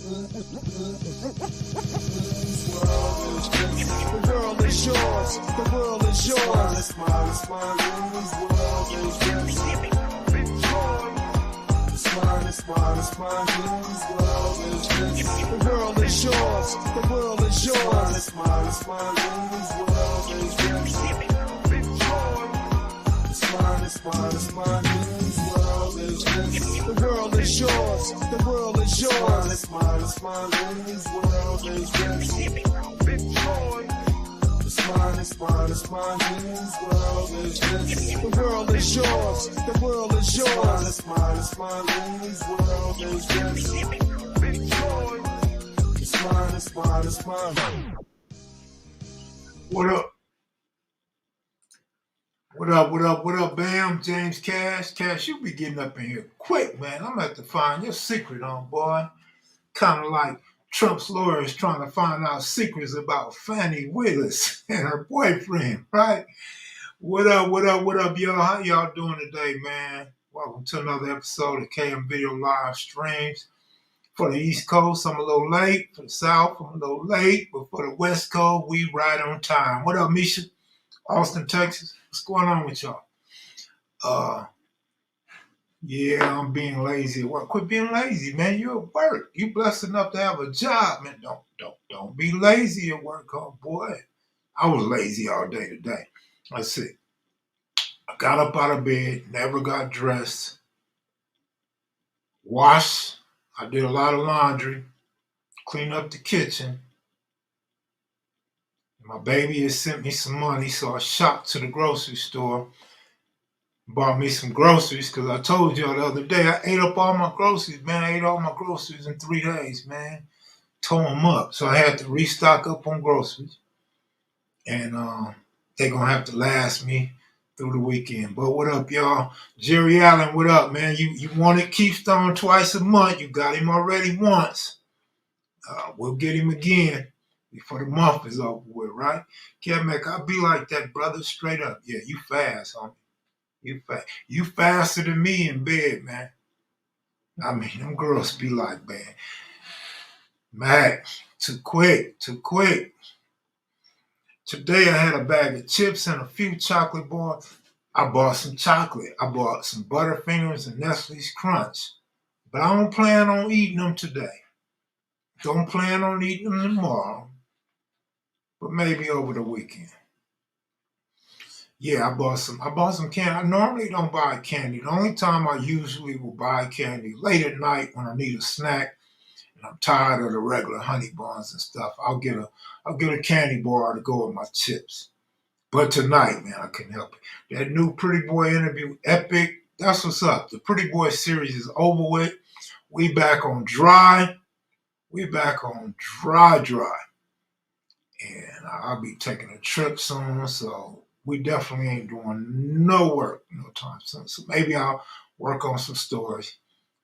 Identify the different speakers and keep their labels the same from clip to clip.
Speaker 1: The world is yours. The world is yours. Smile, smile, this world is yours. Smile, smile, smile, this world is yours. The world is yours. The world is yours. Smile, smile, this world is yours. Smile, smile, smile, this world is yours. The world is yours. The world is yours. Smile, smile, this world is yours. Smile, smile, smile, this world is yours. The world is yours. The world is yours. Smile, smile, this world is yours. Smile, smile, smile.
Speaker 2: What up? What up, what up, what up, Bam? James Cash. Cash, you be getting up in here quick, man. I'm going to have to find your secret on, boy. Kind of like Trump's lawyers trying to find out secrets about Fani Willis and her boyfriend, right? What up, what up, what up, y'all? How y'all doing today, man? Welcome to another episode of KM Video Live Streams. For the East Coast, I'm a little late. For the South, I'm a little late. But for the West Coast, we right on time. What up, Misha? Austin, Texas. What's going on with y'all? Yeah, I'm being lazy at work. Quit being lazy, man. You're at work. You blessed enough to have a job, man. Don't be lazy at work, oh boy. I was lazy all day today. Let's see. I got up out of bed, never got dressed, washed. I did a lot of laundry, cleaned up the kitchen. My baby has sent me some money, so I shopped to the grocery store. Bought me some groceries because I told y'all the other day I ate up all my groceries, man. I ate all my groceries in 3 days, man. Tore them up. So I had to restock up on groceries. And they're going to have to last me through the weekend. But what up, y'all? Jerry Allen, what up, man? You wanted Keystone twice a month. You got him already once. We'll get him again before the month is over with, right? Mac, I'll be like that, brother, straight up. Yeah, you fast, homie. You faster than me in bed, man. I mean, them girls be like, man, Mac, too quick. Today I had a bag of chips and a few chocolate bars. I bought some chocolate. I bought some Butterfingers and Nestle's Crunch. But I don't plan on eating them today. Don't plan on eating them tomorrow. But maybe over the weekend. Yeah, I bought some candy. I normally don't buy candy. The only time I usually will buy candy late at night when I need a snack and I'm tired of the regular honey buns and stuff. I'll get a candy bar to go with my chips. But tonight, man, I couldn't help it. That new Pretty Boy interview, epic. That's what's up. The Pretty Boy series is over with. We back on dry. And I'll be taking a trip soon, so we definitely ain't doing no work no time soon. So maybe I'll work on some stories.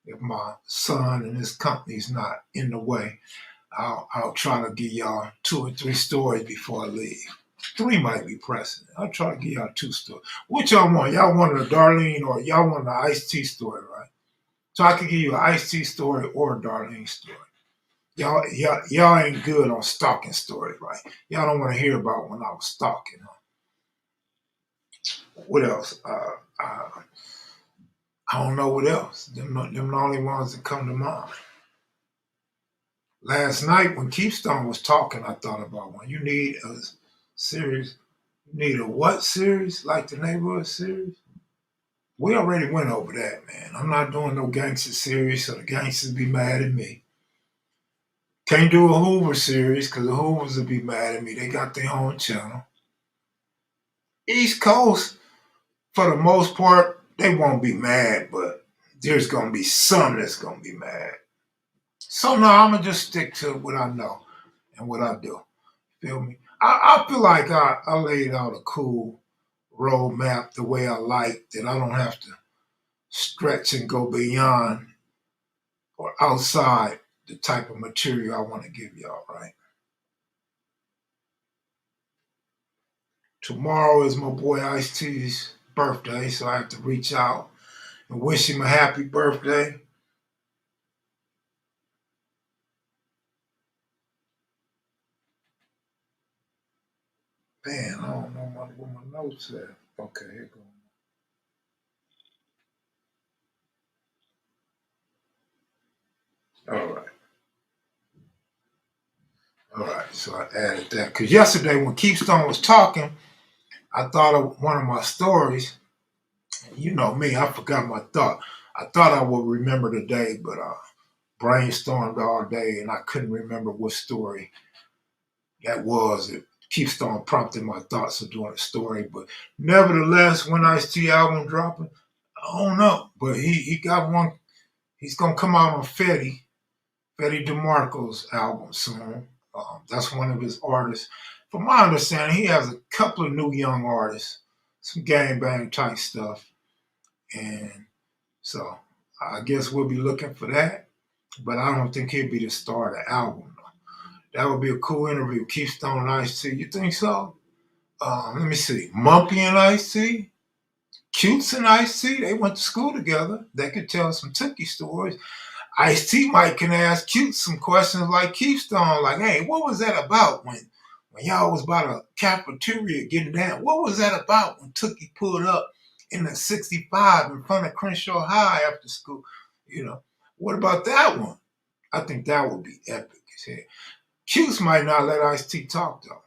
Speaker 2: If my son and his company's not in the way, I'll try to give y'all 2 or 3 stories before I leave. 3 might be pressing. I'll try to give y'all 2 stories. Which y'all want? Y'all want a Darlene or y'all want an Iced Tea story, right? So I can give you an Iced Tea story or a Darlene story. Y'all ain't good on stalking stories, right? Y'all don't want to hear about when I was stalking. What else? I don't know what else. Them the only ones that come to mind. Last night when Keystone was talking, I thought about one. You need a series. You need a what series? Like the Neighborhood series? We already went over that, man. I'm not doing no gangster series, so the gangsters be mad at me. Can't do a Hoover series because the Hoovers will be mad at me. They got their own channel. East Coast, for the most part, they won't be mad, but there's going to be some that's going to be mad. So, no, I'm going to just stick to what I know and what I do. Feel me? I feel like I laid out a cool roadmap the way I like, that I don't have to stretch and go beyond or outside the type of material I want to give y'all, right? Tomorrow is my boy Ice-T's birthday, so I have to reach out and wish him a happy birthday. Man, I don't know where my notes at. Okay, here go. All right. All right. So I added that. Because yesterday when Keystone was talking, I thought of one of my stories. You know me, I forgot my thought. I thought I would remember the day, but brainstormed all day and I couldn't remember what story that was. It keeps on prompting my thoughts of doing a story. But nevertheless, when Ice-T album dropping, I don't know. But he got one. He's gonna come out on Fetty DeMarco's album soon. That's one of his artists. From my understanding, he has a couple of new young artists, some gang bang type stuff, and so I guess we'll be looking for that. But I don't think he'll be the star of the album. That would be a cool interview. Keystone and Ice-T. You think so? Let me see. Mumpy and Ice-T? Cutes and Ice-T? They went to school together. They could tell some Tookie stories. Ice-T might can ask Cute some questions like Keystone, like, hey, what was that about when y'all was by the cafeteria getting down? What was that about when Tookie pulled up in the 65 in front of Crenshaw High after school? You know, what about that one? I think that would be epic as hell. Cuse might not let Ice-T talk though.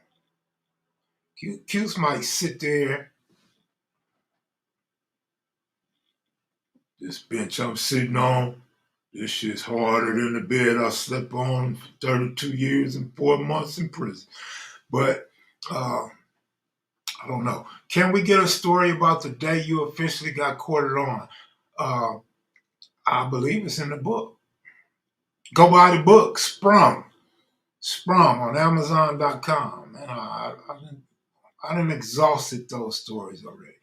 Speaker 2: Cuse might sit there. This bench I'm sitting on, this shit's harder than the bed I slept on for 32 years and 4 months in prison. But I don't know. Can we get a story about the day you officially got courted on? Uh, I believe it's in the book. Go buy the book, Sprung on Amazon.com. Man, I done exhausted those stories already.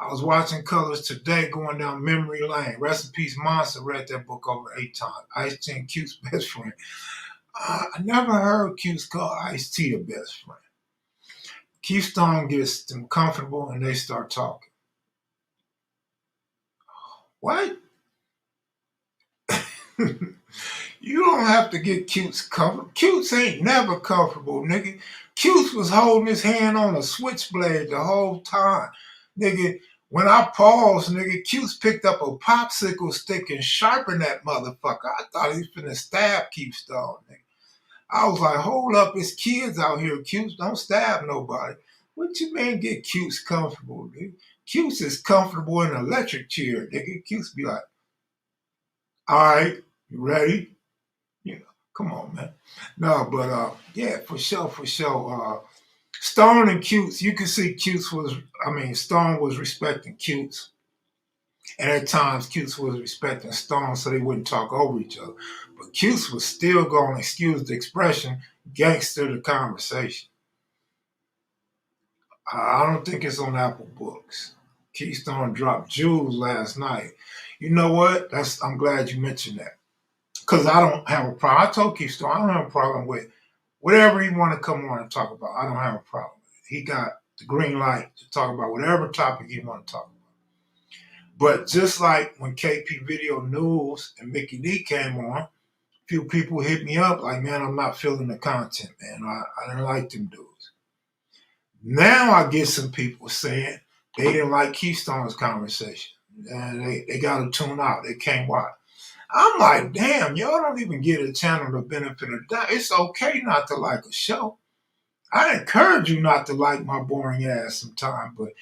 Speaker 2: I was watching Colors today going down memory lane. Rest in peace, Monster read that book over 8 times. Ice-T and Cute's best friend. I never heard Cute call Ice-T a best friend. Keystone gets them comfortable and they start talking. What? You don't have to get Cute's comfortable. Cute's ain't never comfortable, nigga. Cute was holding his hand on a switchblade the whole time. Nigga, when I paused, nigga, Cute picked up a popsicle stick and sharpened that motherfucker. I thought he was finna stab Keystone, nigga. I was like, hold up, it's kids out here, Cute. Don't stab nobody. What you mean get Cute's comfortable, nigga? Cute is comfortable in an electric chair, nigga. Cute be like, all right, you ready? You know, come on, man. No, but yeah, for sure, for sure. Stone and Cutes, you can see Stone was respecting Cutes. And at times, Cutes was respecting Stone so they wouldn't talk over each other. But Cutes was still going to excuse the expression, gangster the conversation. I don't think it's on Apple Books. Keystone dropped Jewels last night. You know what? I'm glad you mentioned that. Because I don't have a problem. I told Keystone I don't have a problem with whatever he want to come on and talk about. I don't have a problem with it. He got the green light to talk about whatever topic he want to talk about. But just like when KP Video News and Mickey D came on, a few people hit me up like, man, I'm not feeling the content, man. I didn't like them dudes. Now I get some people saying they didn't like Keystone's conversation. And they got to tune out. They can't watch. I'm like, damn, y'all don't even get a channel the benefit of the doubt. It's okay not to like a show. I encourage you not to like my boring ass sometimes, but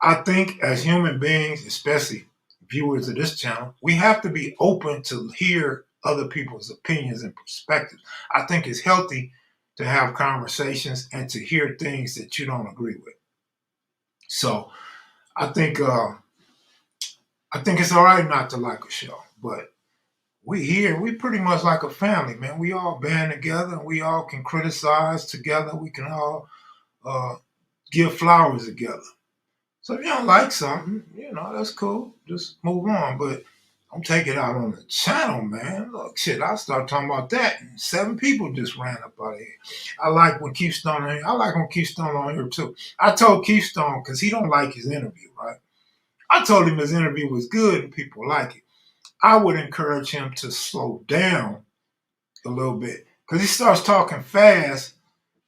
Speaker 2: I think as human beings, especially viewers of this channel, we have to be open to hear other people's opinions and perspectives. I think it's healthy to have conversations and to hear things that you don't agree with. So I think it's all right not to like a show, but we pretty much like a family, man. We all band together and we all can criticize together. We can all give flowers together. So if you don't like something, that's cool. Just move on. But don't take it out on the channel, man. Look, shit, I start talking about that and 7 people just ran up out of here. I like when Keystone on here. I like when Keystone on here too. I told Keystone, because he don't like his interview, right? I told him his interview was good and people like it. I would encourage him to slow down a little bit because he starts talking fast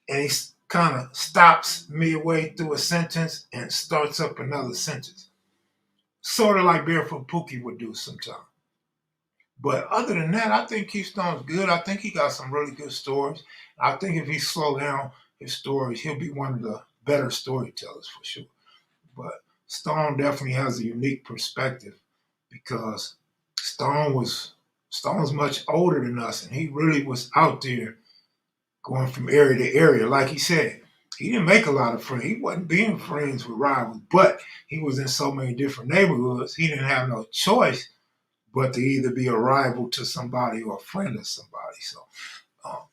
Speaker 2: and he's kind of stops midway through a sentence and starts up another sentence. Sort of like Barefoot Pookie would do sometimes. But other than that, I think Keystone's good. I think he got some really good stories. I think if he slow down his stories, he'll be one of the better storytellers for sure. But Stone definitely has a unique perspective because Stone's much older than us, and he really was out there going from area to area. Like he said, he didn't make a lot of friends. He wasn't being friends with rivals, but he was in so many different neighborhoods. He didn't have no choice but to either be a rival to somebody or a friend of somebody. So,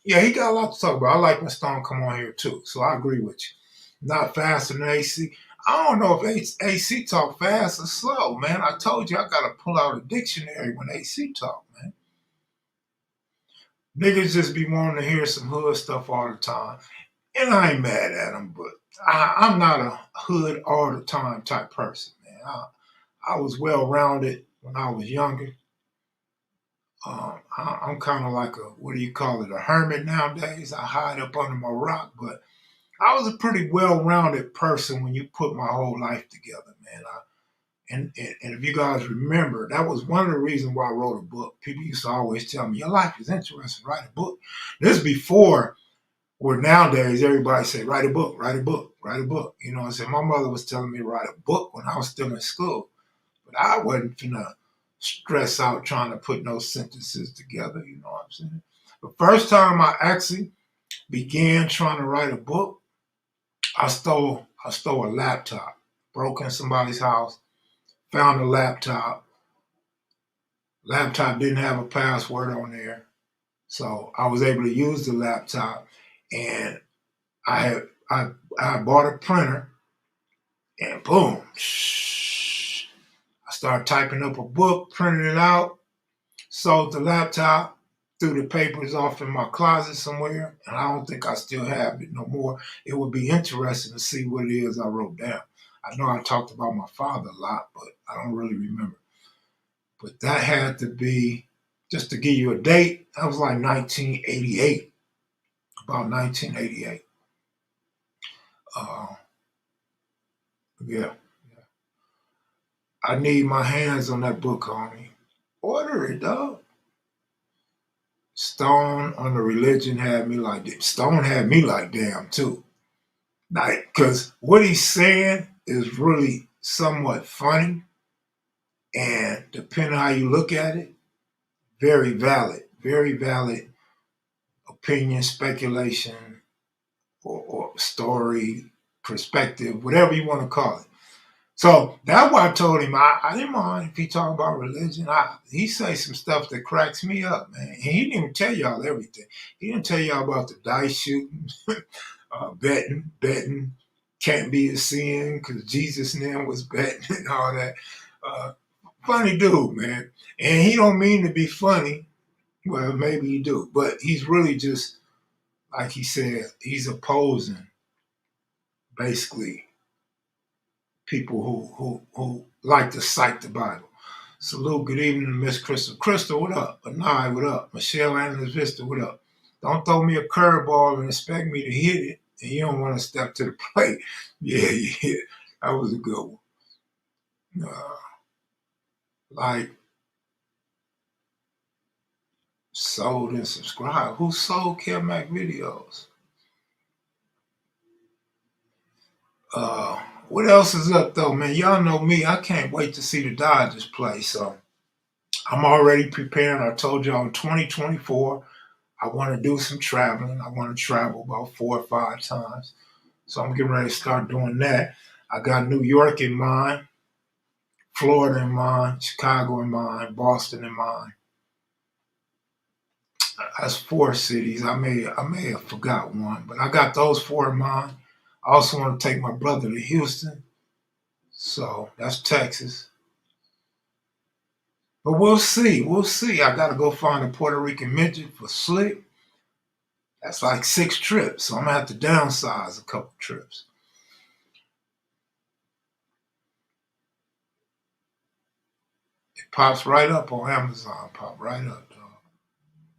Speaker 2: yeah, he got a lot to talk about. I like when Stone come on here too. So I agree with you. Not faster than AC. I don't know if AC talk fast or slow, man. I told you I got to pull out a dictionary when AC talk, man. Niggas just be wanting to hear some hood stuff all the time. And I ain't mad at them, but I'm not a hood all the time type person, man. I was well rounded when I was younger. I'm kind of like what do you call it, a hermit nowadays. I hide up under my rock, but I was a pretty well-rounded person when you put my whole life together, man. And if you guys remember, that was one of the reasons why I wrote a book. People used to always tell me, your life is interesting, write a book. This is before where nowadays everybody say, write a book, write a book, write a book. You know what I'm saying? My mother was telling me to write a book when I was still in school. But I wasn't finna stress out trying to put no sentences together, you know what I'm saying? The first time I actually began trying to write a book, I stole a laptop, broke in somebody's house, found a laptop. Laptop didn't have a password on there. So I was able to use the laptop and I had I bought a printer and boom, I started typing up a book, printed it out, sold the laptop, threw the papers off in my closet somewhere, and I don't think I still have it no more. It would be interesting to see what it is I wrote down. I know I talked about my father a lot, but I don't really remember. But that had to be, just to give you a date, that was like 1988, about 1988. Uh, yeah, I need my hands on that book, homie. Order it, dog. Stone on the religion had me like that. Stone had me like damn too. Like, cause what he's saying is really somewhat funny, and depending on how you look at it, very valid opinion, speculation, or story, perspective, whatever you want to call it. So that's why I told him I didn't mind if he talk about religion. He say some stuff that cracks me up, man. And he didn't even tell y'all everything. He didn't tell y'all about the dice shooting, betting can't be a sin because Jesus' name was betting and all that. Uh, Funny dude, man. And he don't mean to be funny. Well, maybe he do, but he's really just like he said. He's opposing basically people who like to cite the Bible. Salute, good evening, Miss Crystal. Crystal, what up? Anai, what up? Michelle Analyst Vista, what up? Don't throw me a curveball and expect me to hit it, and you don't want to step to the plate. Yeah, that was a good one. Like, sold and subscribed. Who sold Kev Mac videos? What else is up though, man? Y'all know me. I can't wait to see the Dodgers play. So I'm already preparing. I told y'all in 2024, I want to do some traveling. I want to travel about 4 or 5 times. So I'm getting ready to start doing that. I got New York in mind, Florida in mind, Chicago in mind, Boston in mind. That's 4 cities. I may have forgot one, but I got those 4 in mind. I also want to take my brother to Houston. So that's Texas. But we'll see. We'll see. I got to go find a Puerto Rican midget for Slick. That's like 6 trips. So I'm going to have to downsize a couple trips. It pops right up on Amazon. Pop right up, dog.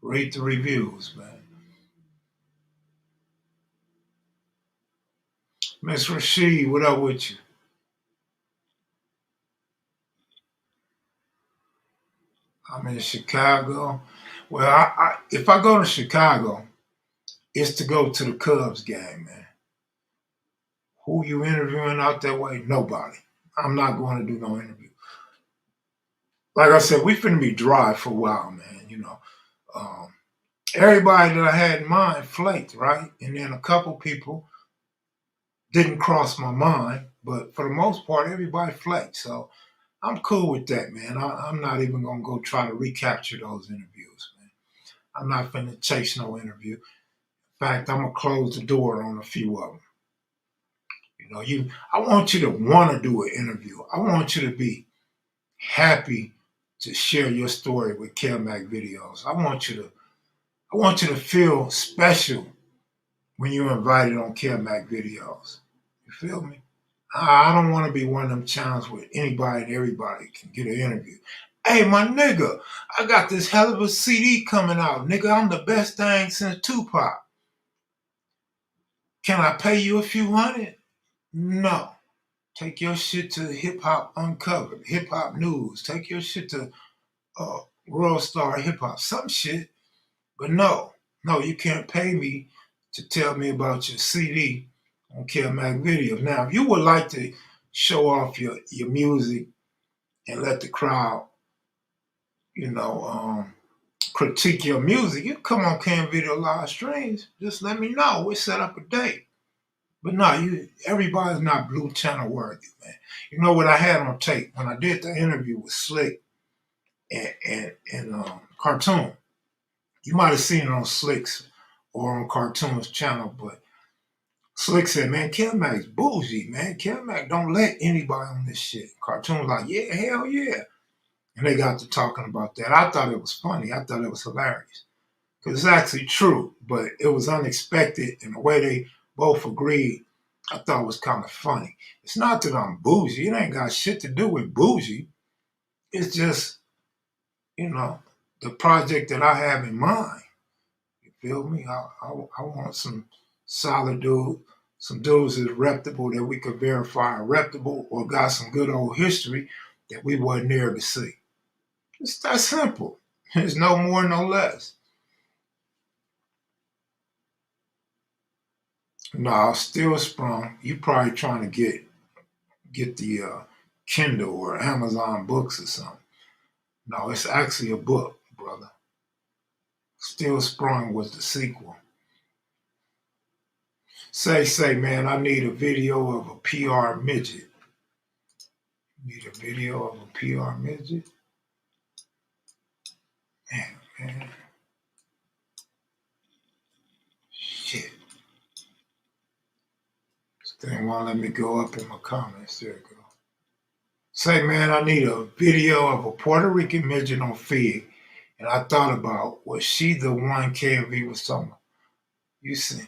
Speaker 2: Read the reviews, man. Miss Rashid, what up with you? I'm in Chicago. Well, if I go to Chicago, it's to go to the Cubs game, man. Who you interviewing out that way? Nobody. I'm not going to do no interview. Like I said, we finna be dry for a while, man. Um, everybody that I had in mind flaked, right? And then a couple people didn't cross my mind, but for the most part, everybody flaked. So I'm cool with that, man. I'm not even gonna go try to recapture those interviews, man. I'm not finna chase no interview. In fact, I'm gonna close the door on a few of them. I want you to want to do an interview. I want you to be happy to share your story with Mac videos. I want you to feel special when you're invited on Mac videos. You feel me? I don't want to be one of them channels where anybody and everybody can get an interview. Hey, my nigga, I got this hell of a CD coming out. Nigga, I'm the best thing since Tupac. Can I pay you a few hundred? No. Take your shit to Hip Hop Uncovered, Hip Hop News. Take your shit to World Star Hip Hop, some shit. But no, you can't pay me to tell me about your CD on Mac Videos. Now, if you would like to show off your music and let the crowd, you know, critique your music, you come on Cam Video live streams. Just let me know. We set up a date. But no, everybody's not blue channel worthy, man. You know what I had on tape when I did the interview with Slick and Cartoon. You might have seen it on Slick's or on Cartoon's channel, but Slick said, man, Mac's bougie, man. Mac don't let anybody on this shit. Cartoon was like, yeah, hell yeah. And they got to talking about that. I thought it was funny. I thought it was hilarious. Because it's actually true, but it was unexpected, and the way they both agreed, I thought was kind of funny. It's not that I'm bougie. It ain't got shit to do with bougie. It's just, you know, the project that I have in mind. You feel me? I want some solid dude, some dudes that's reputable that we could verify are reputable or got some good old history that we wasn't there to see. It's that simple. There's no more, no less. No, still sprung. You probably trying to get the Kindle or Amazon books or something. No, it's actually a book, brother. Still Sprung was the sequel. Say, man, I need a video of a PR midget. Need a video of a PR midget? Man. Shit. This thing won't let me go up in my comments. There it go. Say, man, I need a video of a Puerto Rican midget on Fig. And I thought about, was she the one KMV was talking about? You see.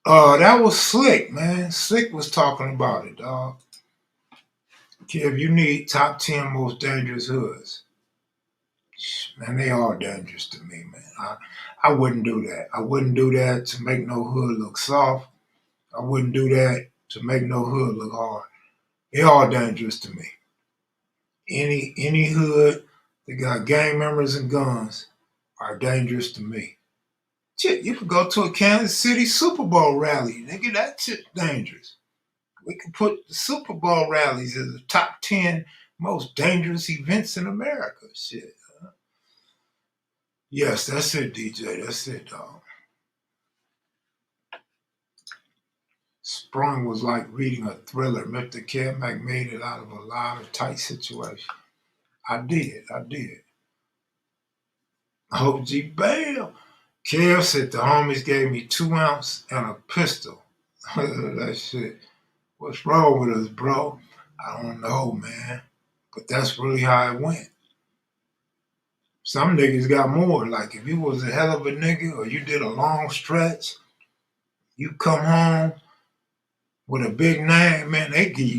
Speaker 2: That was Slick, man. Slick was talking about it, dog. Kev, you need top 10 most dangerous hoods. Man, they all dangerous to me, man. I wouldn't do that. I wouldn't do that to make no hood look soft. I wouldn't do that to make no hood look hard. They all dangerous to me. Any hood that got gang members and guns are dangerous to me. Shit, you could go to a Kansas City Super Bowl rally. Nigga, that shit's dangerous. We could put the Super Bowl rallies as the top 10 most dangerous events in America. Shit. Yes, that's it, DJ. That's it, dog. Sprung was like reading a thriller. Mr. Mac made it out of a lot of tight situations. I did. OG Bam. Kev said the homies gave me 2 ounce and a pistol. That shit. What's wrong with us, bro? I don't know, man. But that's really how it went. Some niggas got more. Like if you was a hell of a nigga or you did a long stretch, you come home with a big name, man, they give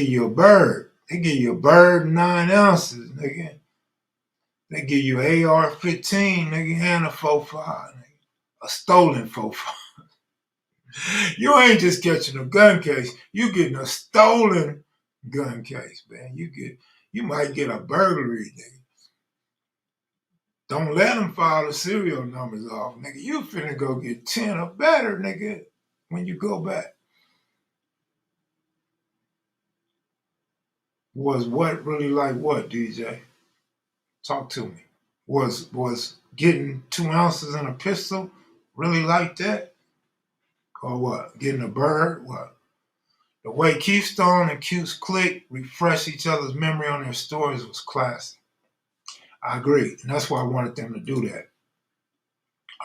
Speaker 2: you a bird. They give you a bird 9 ounces, nigga. They give you AR-15, nigga, and a 4.5, nigga. A stolen 4.5. You ain't just catching a gun case. You getting a stolen gun case, man. You might get a burglary, nigga. Don't let them file the serial numbers off, nigga. You finna go get 10 or better, nigga, when you go back. Was what really like what, DJ? Talk to me. Was getting 2 ounces in a pistol really like that? Or what? Getting a bird? What? The way Keystone and Q's click refresh each other's memory on their stories was classic. I agree, and that's why I wanted them to do that.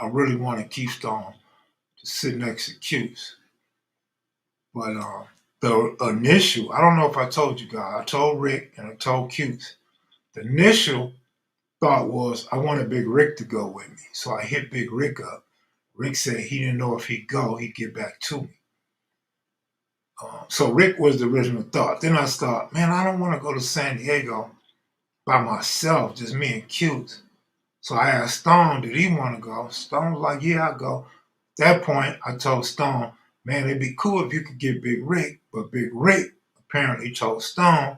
Speaker 2: I really wanted Keystone to sit next to Q's. But the initial, I don't know if I told you guys, I told Rick and I told Q's. The initial thought was I wanted Big Rick to go with me. So I hit Big Rick up. Rick said he didn't know if he'd go, he'd get back to me. So Rick was the original thought. Then I thought, man, I don't want to go to San Diego by myself, just me and Q's. So I asked Stone, did he want to go? Stone was like, yeah, I'll go. At that point, I told Stone, man, it'd be cool if you could get Big Rick. But Big Rick apparently told Stone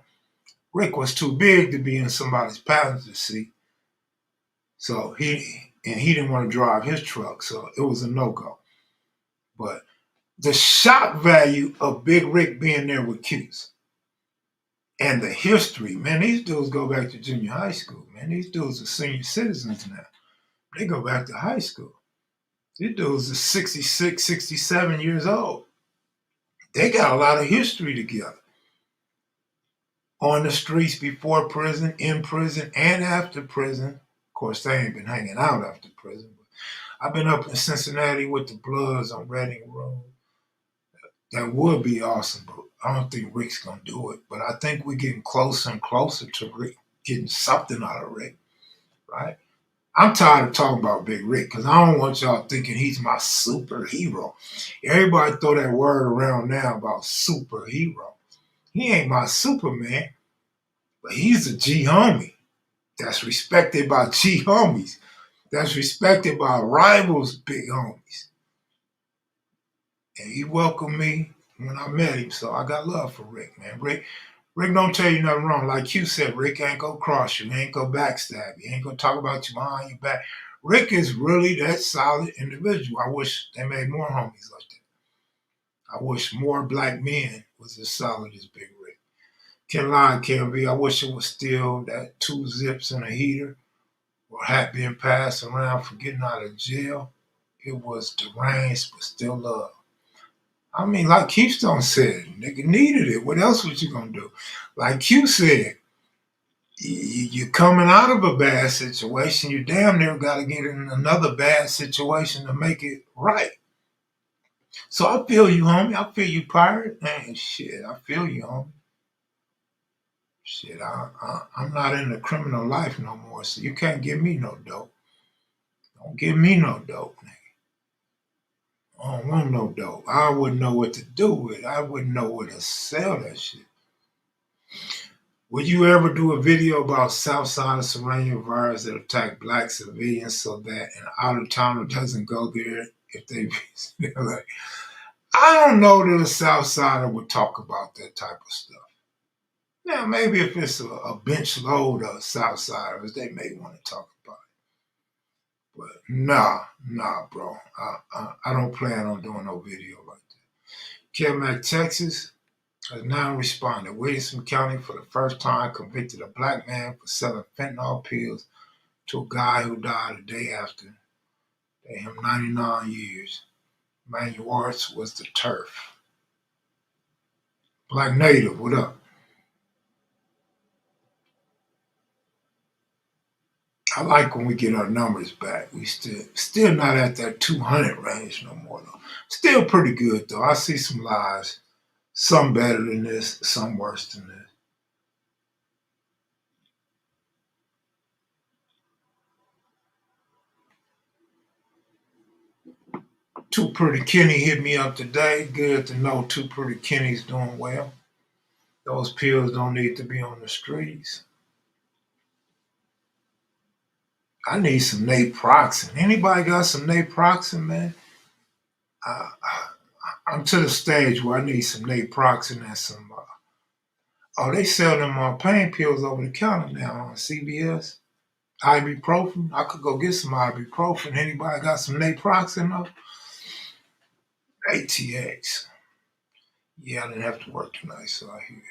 Speaker 2: Rick was too big to be in somebody's passenger seat. So he didn't want to drive his truck. So it was a no-go. But the shock value of Big Rick being there with Q's and the history, man, these dudes go back to junior high school, man. These dudes are senior citizens now. They go back to high school. These dudes are 66, 67 years old. They got a lot of history together. On the streets before prison, in prison, and after prison. Of course, they ain't been hanging out after prison. But I've been up in Cincinnati with the Bloods on Reading Road. That would be awesome, but I don't think Rick's gonna do it. But I think we're getting closer and closer to Rick getting something out of Rick, right? I'm tired of talking about Big Rick because I don't want y'all thinking he's my superhero. Everybody throw that word around now about superhero. He ain't my Superman, but he's a G homie that's respected by G homies, that's respected by rivals, big homies. And he welcomed me when I met him, so I got love for Rick, man. Rick don't tell you nothing wrong. Like you said, Rick ain't gonna cross you. He ain't gonna backstab you. He ain't gonna talk about you behind your back. Rick is really that solid individual. I wish they made more homies like that. I wish more black men was as solid as Big Rick. Can't lie, can't be. I wish it was still that 2 zips and a heater or hat being passed around for getting out of jail. It was deranged, but still love. I mean, like Keystone said, nigga needed it. What else was you gonna do? Like Q said, you're coming out of a bad situation. You damn near got to get in another bad situation to make it right. So I feel you, homie. I feel you, pirate. Man, shit, I feel you, homie. Shit, I'm not in the criminal life no more, so you can't give me no dope. Don't give me no dope, nigga. I don't want no dope. I wouldn't know what to do with it. I wouldn't know where to sell that shit. Would you ever do a video about Southside of Serena virus that attack black civilians so that an out of towner doesn't go there if they like, I don't know that a Southsider would talk about that type of stuff. Now maybe if it's a bench load of Southsiders, they may want to talk about it. But nah, bro. I don't plan on doing no video like that. Kilmac, Texas has now responded. Williamson County, for the first time, convicted a black man for selling fentanyl pills to a guy who died a day after. They him 99 years. Manuarts was the turf. Black Native, what up? I like when we get our numbers back. We still not at that 200 range no more though. Still pretty good though. I see some lies. Some better than this, some worse than this. Two Pretty Kenny hit me up today. Good to know Two Pretty Kenny's doing well. Those pills don't need to be on the streets. I need some naproxen. Anybody got some naproxen, man? I, I'm to the stage where I need some naproxen and some. Oh, they sell them pain pills over the counter now on CVS. Ibuprofen. I could go get some ibuprofen. Anybody got some naproxen though? ATX. Yeah, I didn't have to work tonight, so I hear.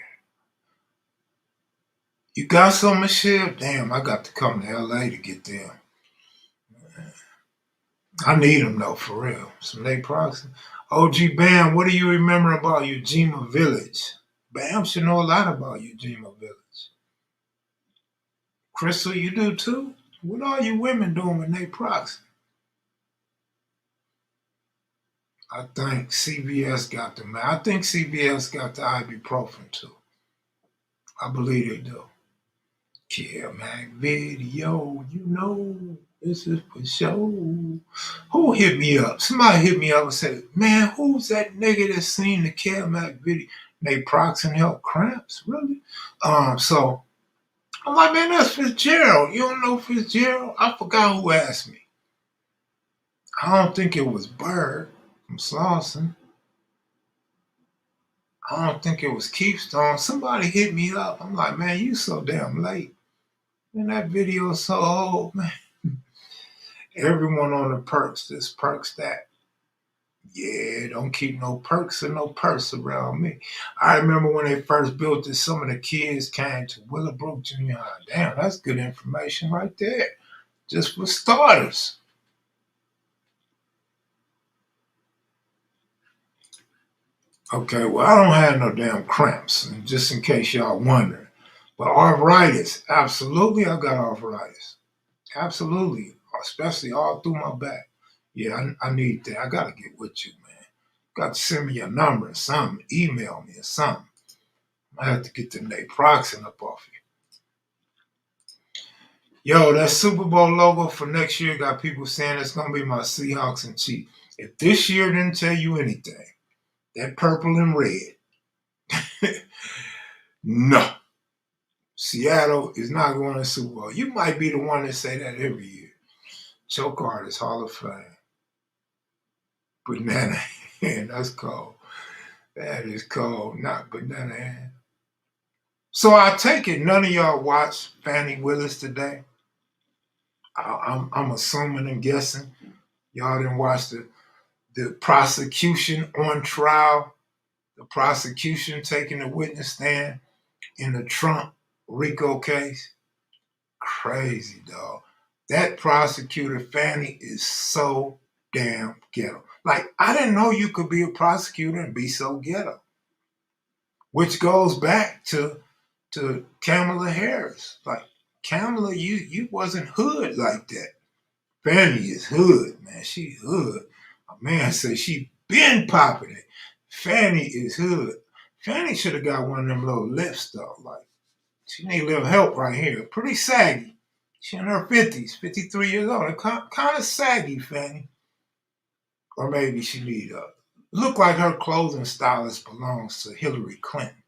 Speaker 2: You got some, Michelle? Damn, I got to come to LA to get them. I need them though, for real. Some naproxen. OG Bam, what do you remember about Ujima Village? Bam should know a lot about Ujima Village. Crystal, you do too? What are you women doing with naproxen? I think CVS got them. I think CVS got the ibuprofen too. I believe they do. Yeah, man, video, you know, this is for show. Who hit me up? Somebody hit me up and said, man, who's that nigga that seen the Mac video? Naproxen help cramps? Really? So I'm like, man, that's Fitzgerald. You don't know Fitzgerald? I forgot who asked me. I don't think it was Bird from Slauson. I don't think it was Keystone. Somebody hit me up. I'm like, man, you so damn late. Man, that video is so old, man. Everyone on the perks, this perks that. Yeah, don't keep no perks or no purse around me. I remember when they first built this, some of the kids came to Willowbrook Junior High. Damn, that's good information right there. Just for starters. Okay, well, I don't have no damn cramps, just in case y'all wondering. But arthritis, absolutely, I got arthritis. Absolutely, especially all through my back. Yeah, I need that. I gotta get with you, man. Got to send me your number or something. Email me or something. I have to get the naproxen up off you. Yo, that Super Bowl logo for next year got people saying it's gonna be my Seahawks and Chiefs. If this year didn't tell you anything, that purple and red, no. Seattle is not going to the Super Bowl. You might be the one that say that every year. Choke artist, Hall of Fame. Banana hand, that's cold. That is cold, not banana hand. So I take it none of y'all watched Fani Willis today. I'm assuming and guessing y'all didn't watch the prosecution on trial, the prosecution taking the witness stand in the Trump RICO case. Crazy, dog. That prosecutor, Fanny, is so damn ghetto. Like, I didn't know you could be a prosecutor and be so ghetto. Which goes back to Kamala Harris. Like, Kamala, you wasn't hood like that. Fanny is hood, man. She hood. A man says she been popping it. Fanny is hood. Fanny should have got one of them little lips, though. Like, she need a little help right here. Pretty saggy. She in her 50s, 53 years old. Kind of saggy, Fanny. Or maybe she need a... Look like her clothing stylist belongs to Hillary Clinton.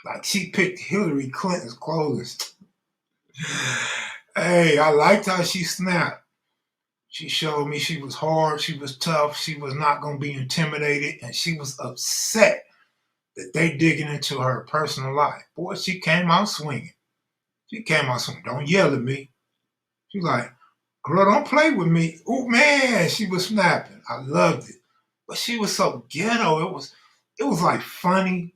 Speaker 2: Like she picked Hillary Clinton's clothing. Hey, I liked how she snapped. She showed me she was hard, she was tough, she was not going to be intimidated, and she was upset that they digging into her personal life. Boy, she came out swinging. She came out swinging. Don't yell at me. She's like, girl, don't play with me. Oh man, she was snapping. I loved it. But she was so ghetto. It was like funny,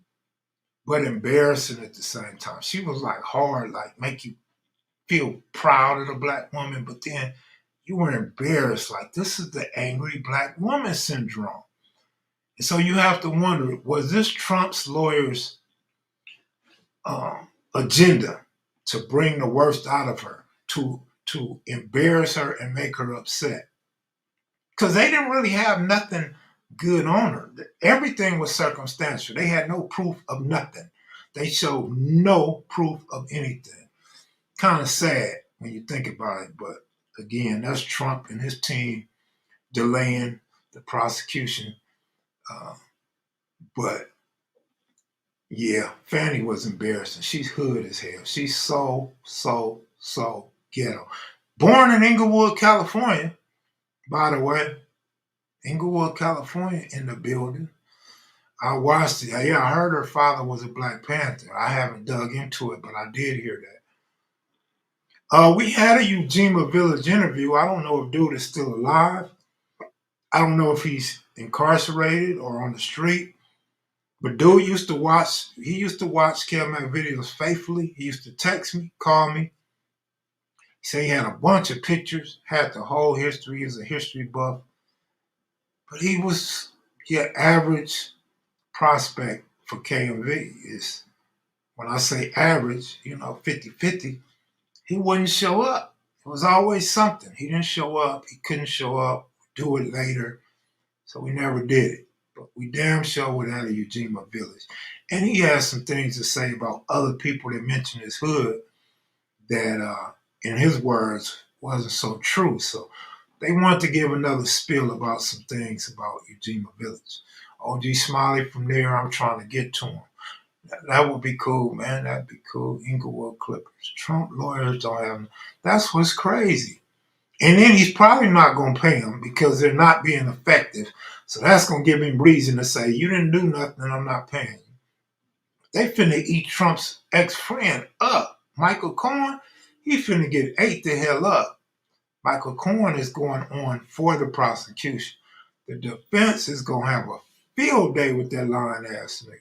Speaker 2: but embarrassing at the same time. She was like hard, like make you feel proud of the black woman, but then you were embarrassed. Like this is the angry black woman syndrome. And so you have to wonder, was this Trump's lawyer's agenda to bring the worst out of her, to embarrass her and make her upset? Because they didn't really have nothing good on her. Everything was circumstantial. They had no proof of nothing. They showed no proof of anything. Kind of sad when you think about it, but again, that's Trump and his team delaying the prosecution. But yeah, Fanny was embarrassing. She's hood as hell. She's so ghetto. Born in Inglewood, California, by the way. Inglewood, California in the building. I watched it. Yeah, I heard her father was a Black Panther. I haven't dug into it, but I did hear that. We had a Ujima Village interview. I don't know if dude is still alive. I don't know if he's incarcerated or on the street. But dude used to watch. He used to watch Kelmac videos faithfully. He used to text me, call me. He said he had a bunch of pictures, had the whole history. He's a history buff. But he was average prospect for KMV. Is when I say average, 50-50. He wouldn't show up. It was always something. He didn't show up. He couldn't show up. Do it later. So we never did it. But we damn sure would have a Ujima Village. And he has some things to say about other people that mentioned his hood that, in his words, wasn't so true. So they want to give another spiel about some things about Ujima Village. OG Smiley from there, I'm trying to get to him. That would be cool, man. That'd be cool. Inglewood Clippers. Trump lawyers don't have. That's what's crazy. And then he's probably not going to pay them because they're not being effective. So that's going to give him reason to say, you didn't do nothing, I'm not paying you. They finna eat Trump's ex-friend up. Michael Cohen, he finna get ate the hell up. Michael Cohen is going on for the prosecution. The defense is going to have a field day with that lying ass nigga.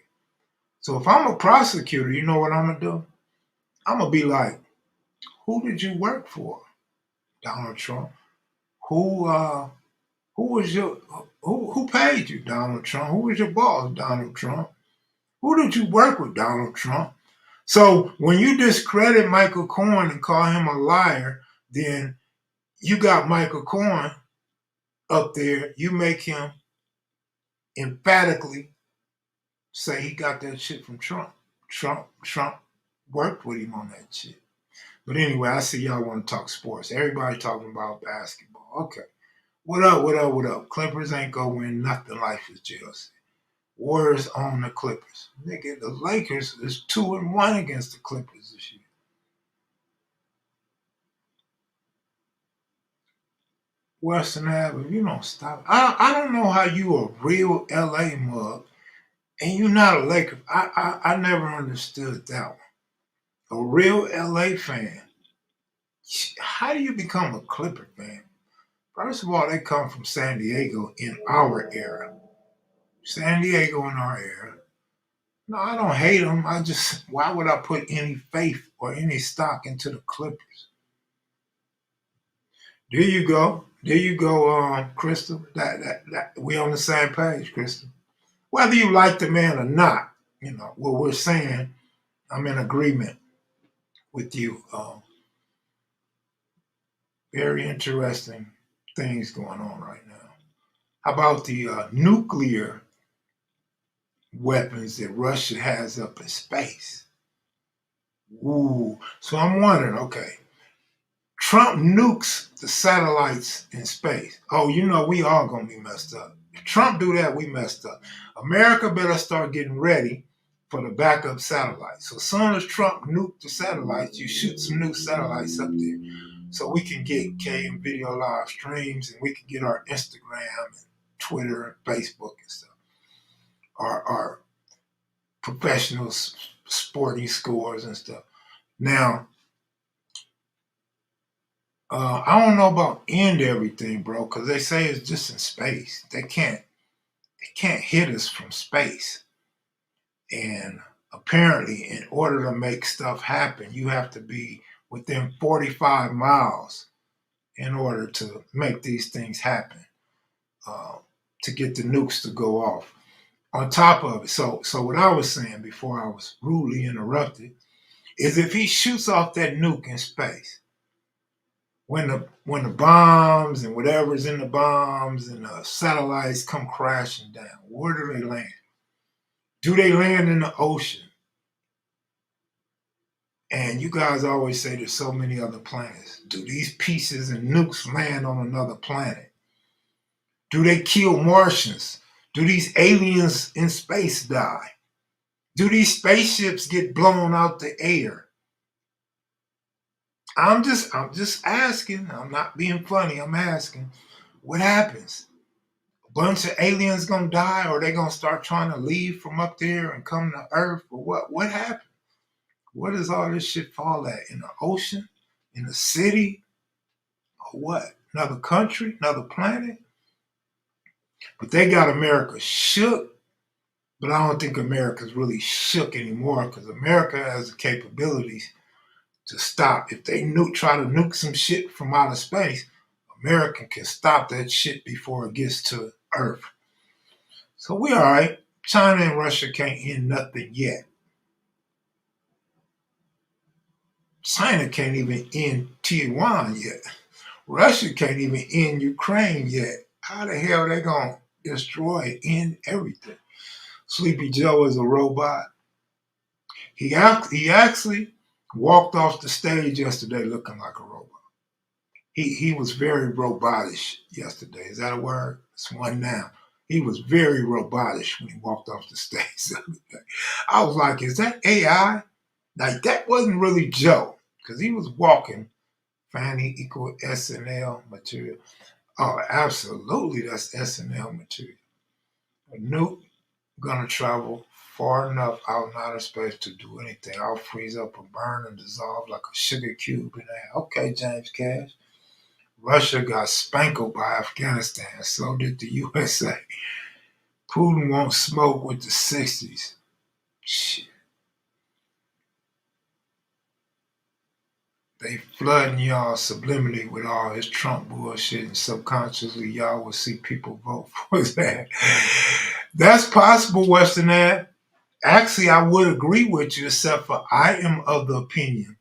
Speaker 2: So if I'm a prosecutor, you know what I'm going to do? I'm going to be like, who did you work for? Donald Trump. Who was your who paid you, Donald Trump? Who was your boss, Donald Trump? Who did you work with, Donald Trump? So when you discredit Michael Cohen and call him a liar, then you got Michael Cohen up there. You make him emphatically say he got that shit from Trump. Trump worked with him on that shit. But anyway, I see y'all want to talk sports. Everybody talking about basketball. Okay. What up? Clippers ain't gonna win nothing. Life is jealousy. Warriors own the Clippers. Nigga, the Lakers is 2-1 against the Clippers this year. Western Ave, if you don't stop. I don't know how you a real LA mug and you're not a Laker. I never understood that one. A real LA fan. How do you become a Clipper fan? First of all, they come from San Diego in our era. San Diego in our era. No, I don't hate them. Why would I put any faith or any stock into the Clippers? There you go. Crystal. That we on the same page, Crystal. Whether you like the man or not, what we're saying, I'm in agreement with you. Very interesting things going on right now. How about the nuclear weapons that Russia has up in space? Ooh. So I'm wondering, okay, Trump nukes the satellites in space. Oh, we all gonna be messed up. If Trump do that, we messed up. America better start getting ready for the backup satellites. So as soon as Trump nuked the satellites, you shoot some new satellites up there. So we can get KM video live streams and we can get our Instagram and Twitter and Facebook and stuff. Our professional sporting scores and stuff. Now, I don't know about end everything, bro, because they say it's just in space. They can't hit us from space. And apparently, in order to make stuff happen, you have to be within 45 miles in order to make these things happen, to get the nukes to go off. On top of it, so what I was saying before I was rudely interrupted is if he shoots off that nuke in space, when the bombs and whatever's in the bombs and the satellites come crashing down, where do they land? Do they land in the ocean? And you guys always say there's so many other planets. Do these pieces and nukes land on another planet? Do they kill Martians? Do these aliens in space die? Do these spaceships get blown out the air? I'm just asking. I'm not being funny. I'm asking. What happens? bunch of aliens gonna die, or they gonna start trying to leave from up there and come to Earth, or what? What happened? Where does all this shit fall at? In the ocean? In the city? Or what? Another country? Another planet? But they got America shook. But I don't think America's really shook anymore because America has the capabilities to stop. If they try to nuke some shit from outer space, America can stop that shit before it gets to Earth. So we all right. China and Russia can't end nothing yet. China can't even end Taiwan yet. Russia can't even end Ukraine yet. How the hell are they gonna destroy and end everything? Sleepy Joe is a robot. He actually walked off the stage yesterday looking like a robot. He was very robotish yesterday. Is that a word? It's one now. He was very robotish when he walked off the stage the other day. I was like, is that AI? Like, that wasn't really Joe, because he was walking Fani equal SNL material. Oh, absolutely, that's SNL material. A nuke gonna travel far enough out in outer space to do anything. I'll freeze up or burn and dissolve like a sugar cube in air. Okay, James Cash. Russia got spankled by Afghanistan. So did the USA. Putin won't smoke with the 60s. Shit. They flooding y'all subliminally with all his Trump bullshit, and subconsciously y'all will see people vote for his ass. That's possible, Western Ad. Actually, I would agree with you, except for I am of the opinion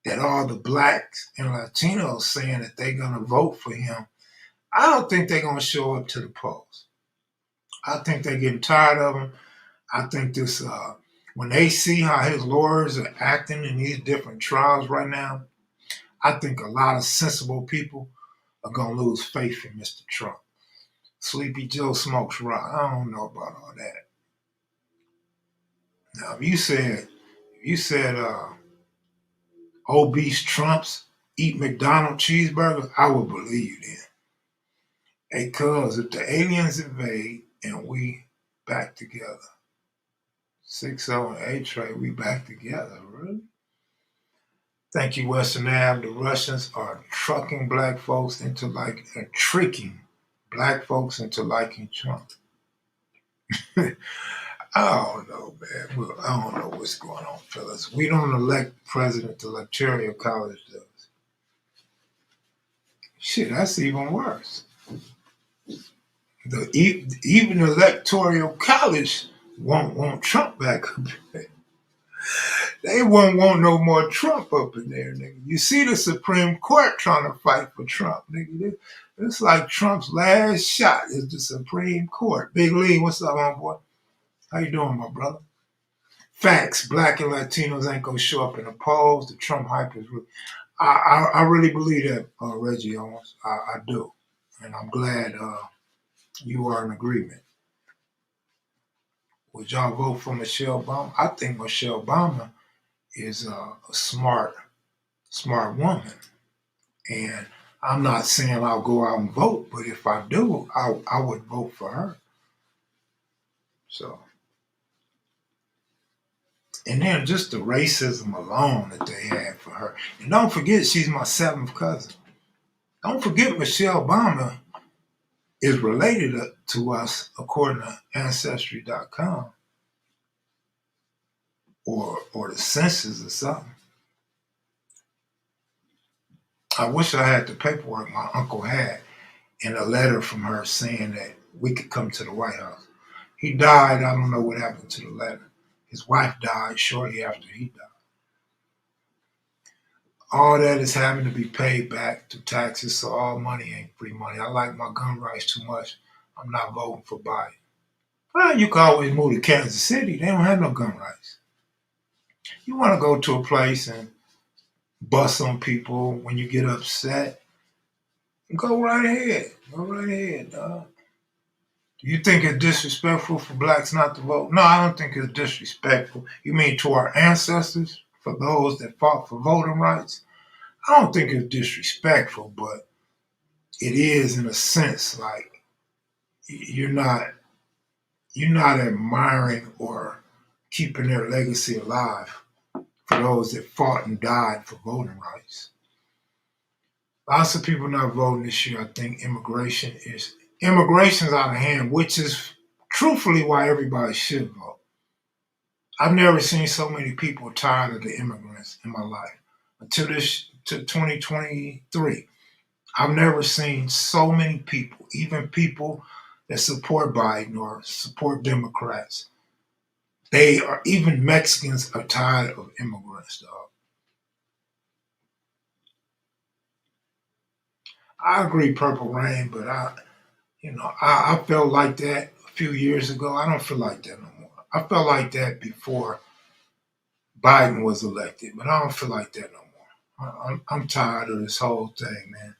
Speaker 2: that all the blacks and Latinos saying that they're going to vote for him, I don't think they're going to show up to the polls. I think they're getting tired of him. I think this, when they see how his lawyers are acting in these different trials right now, I think a lot of sensible people are going to lose faith in Mr. Trump. Sleepy Joe smokes rock. I don't know about all that. Now, if you said obese Trumps eat McDonald's cheeseburgers, I would believe you then. Hey, cuz, if the aliens invade and we back together, 6-0 and 8 trade, we back together, really? Thank you, Western Ave. The Russians are tricking black folks into liking Trump. I don't know, man. Well, I don't know what's going on, fellas. We don't elect president, the Electoral College does. Shit, that's even worse. Even the Electoral College won't want Trump back up there. They won't want no more Trump up in there, nigga. You see the Supreme Court trying to fight for Trump, nigga. It's like Trump's last shot is the Supreme Court. Big Lee, what's up, homeboy? How you doing, my brother? Facts, black and Latinos ain't gonna show up in the polls. The Trump hype is real. I really believe that, Reggie Owens. I do. And I'm glad you are in agreement. Would y'all vote for Michelle Obama? I think Michelle Obama is a smart woman. And I'm not saying I'll go out and vote, but if I do, I would vote for her. So, and then just the racism alone that they had for her. And don't forget, she's my 7th cousin. Don't forget, Michelle Obama is related to us according to Ancestry.com or the census or something. I wish I had the paperwork my uncle had and a letter from her saying that we could come to the White House. He died. I don't know what happened to the letter. His wife died shortly after he died. All that is having to be paid back to taxes, so all money ain't free money. I like my gun rights too much. I'm not voting for Biden. Well, you can always move to Kansas City. They don't have no gun rights. You want to go to a place and bust on people when you get upset, go right ahead. Go right ahead, dog. Do you think it's disrespectful for blacks not to vote? No, I don't think it's disrespectful. You mean to our ancestors, for those that fought for voting rights? I don't think it's disrespectful, but it is in a sense like, you're not you're not admiring or keeping their legacy alive for those that fought and died for voting rights. Lots of people not voting this year. I think immigration's out of hand, which is truthfully why everybody should vote. I've never seen so many people tired of the immigrants in my life until this to 2023. I've never seen so many people, even people that support Biden or support Democrats. They are even Mexicans are tired of immigrants, dog. I agree, Purple Rain, but I felt like that a few years ago. I don't feel like that no more. I felt like that before Biden was elected, but I don't feel like that no more. I'm tired of this whole thing, man.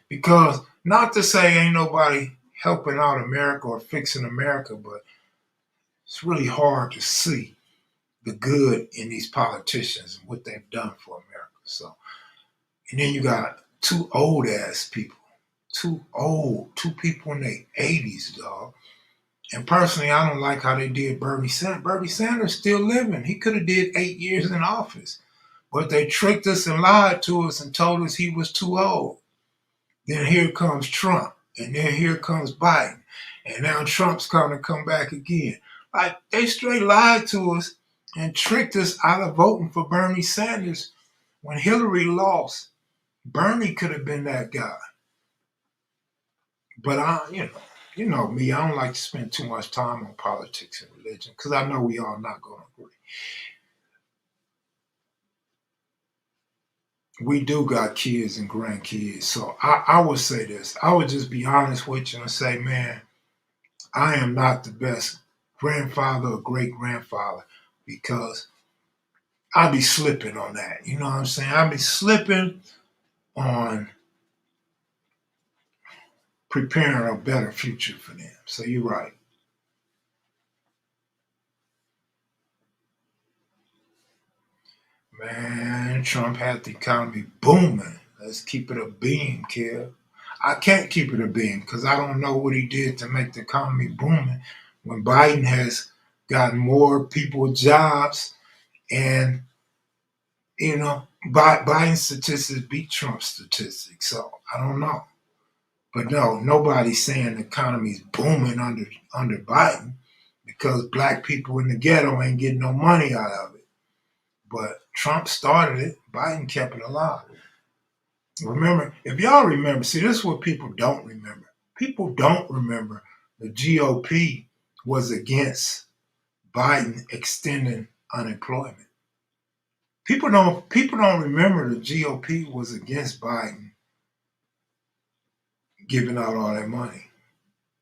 Speaker 2: Because not to say ain't nobody helping out America or fixing America, but it's really hard to see the good in these politicians and what they've done for America. So, and then you got two old ass people, two people in their 80s, dog. And personally, I don't like how they did Bernie Sanders. Bernie Sanders still living. He could have did 8 years in office, but they tricked us and lied to us and told us he was too old. Then here comes Trump, and then here comes Biden, and now Trump's going to come back again. Like they straight lied to us and tricked us out of voting for Bernie Sanders when Hillary lost. Bernie could have been that guy, but you know me. I don't like to spend too much time on politics and religion because I know we all not going to agree. We do got kids and grandkids, so I would say this. I would just be honest with you and say, man, I am not the best grandfather or great grandfather because I be slipping on that. You know what I'm saying? I be slipping on preparing a better future for them. So you're right. Man, Trump had the economy booming. Let's keep it a beam, kid. I can't keep it a beam because I don't know what he did to make the economy booming when Biden has gotten more people jobs and Biden's statistics beat Trump's statistics. So I don't know. But no, nobody's saying the economy's booming under Biden because black people in the ghetto ain't getting no money out of it. But Trump started it. Biden kept it alive. Remember, if y'all remember, see, this is what people don't remember. People don't remember the GOP was against Biden extending unemployment. People don't remember the GOP was against Biden giving out all that money.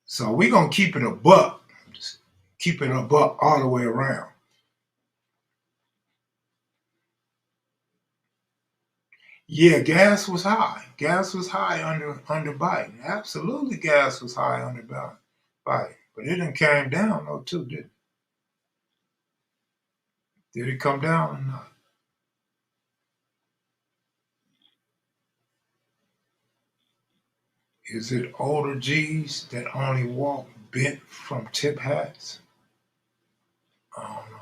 Speaker 2: So we're gonna keep it a buck. Just keep it a buck all the way around. Yeah, gas was high. Gas was high under Biden. Absolutely, gas was high under Biden. But it didn't came down though too, did it? Did it come down or not? Is it older G's that only walk bent from tip hats? I don't know.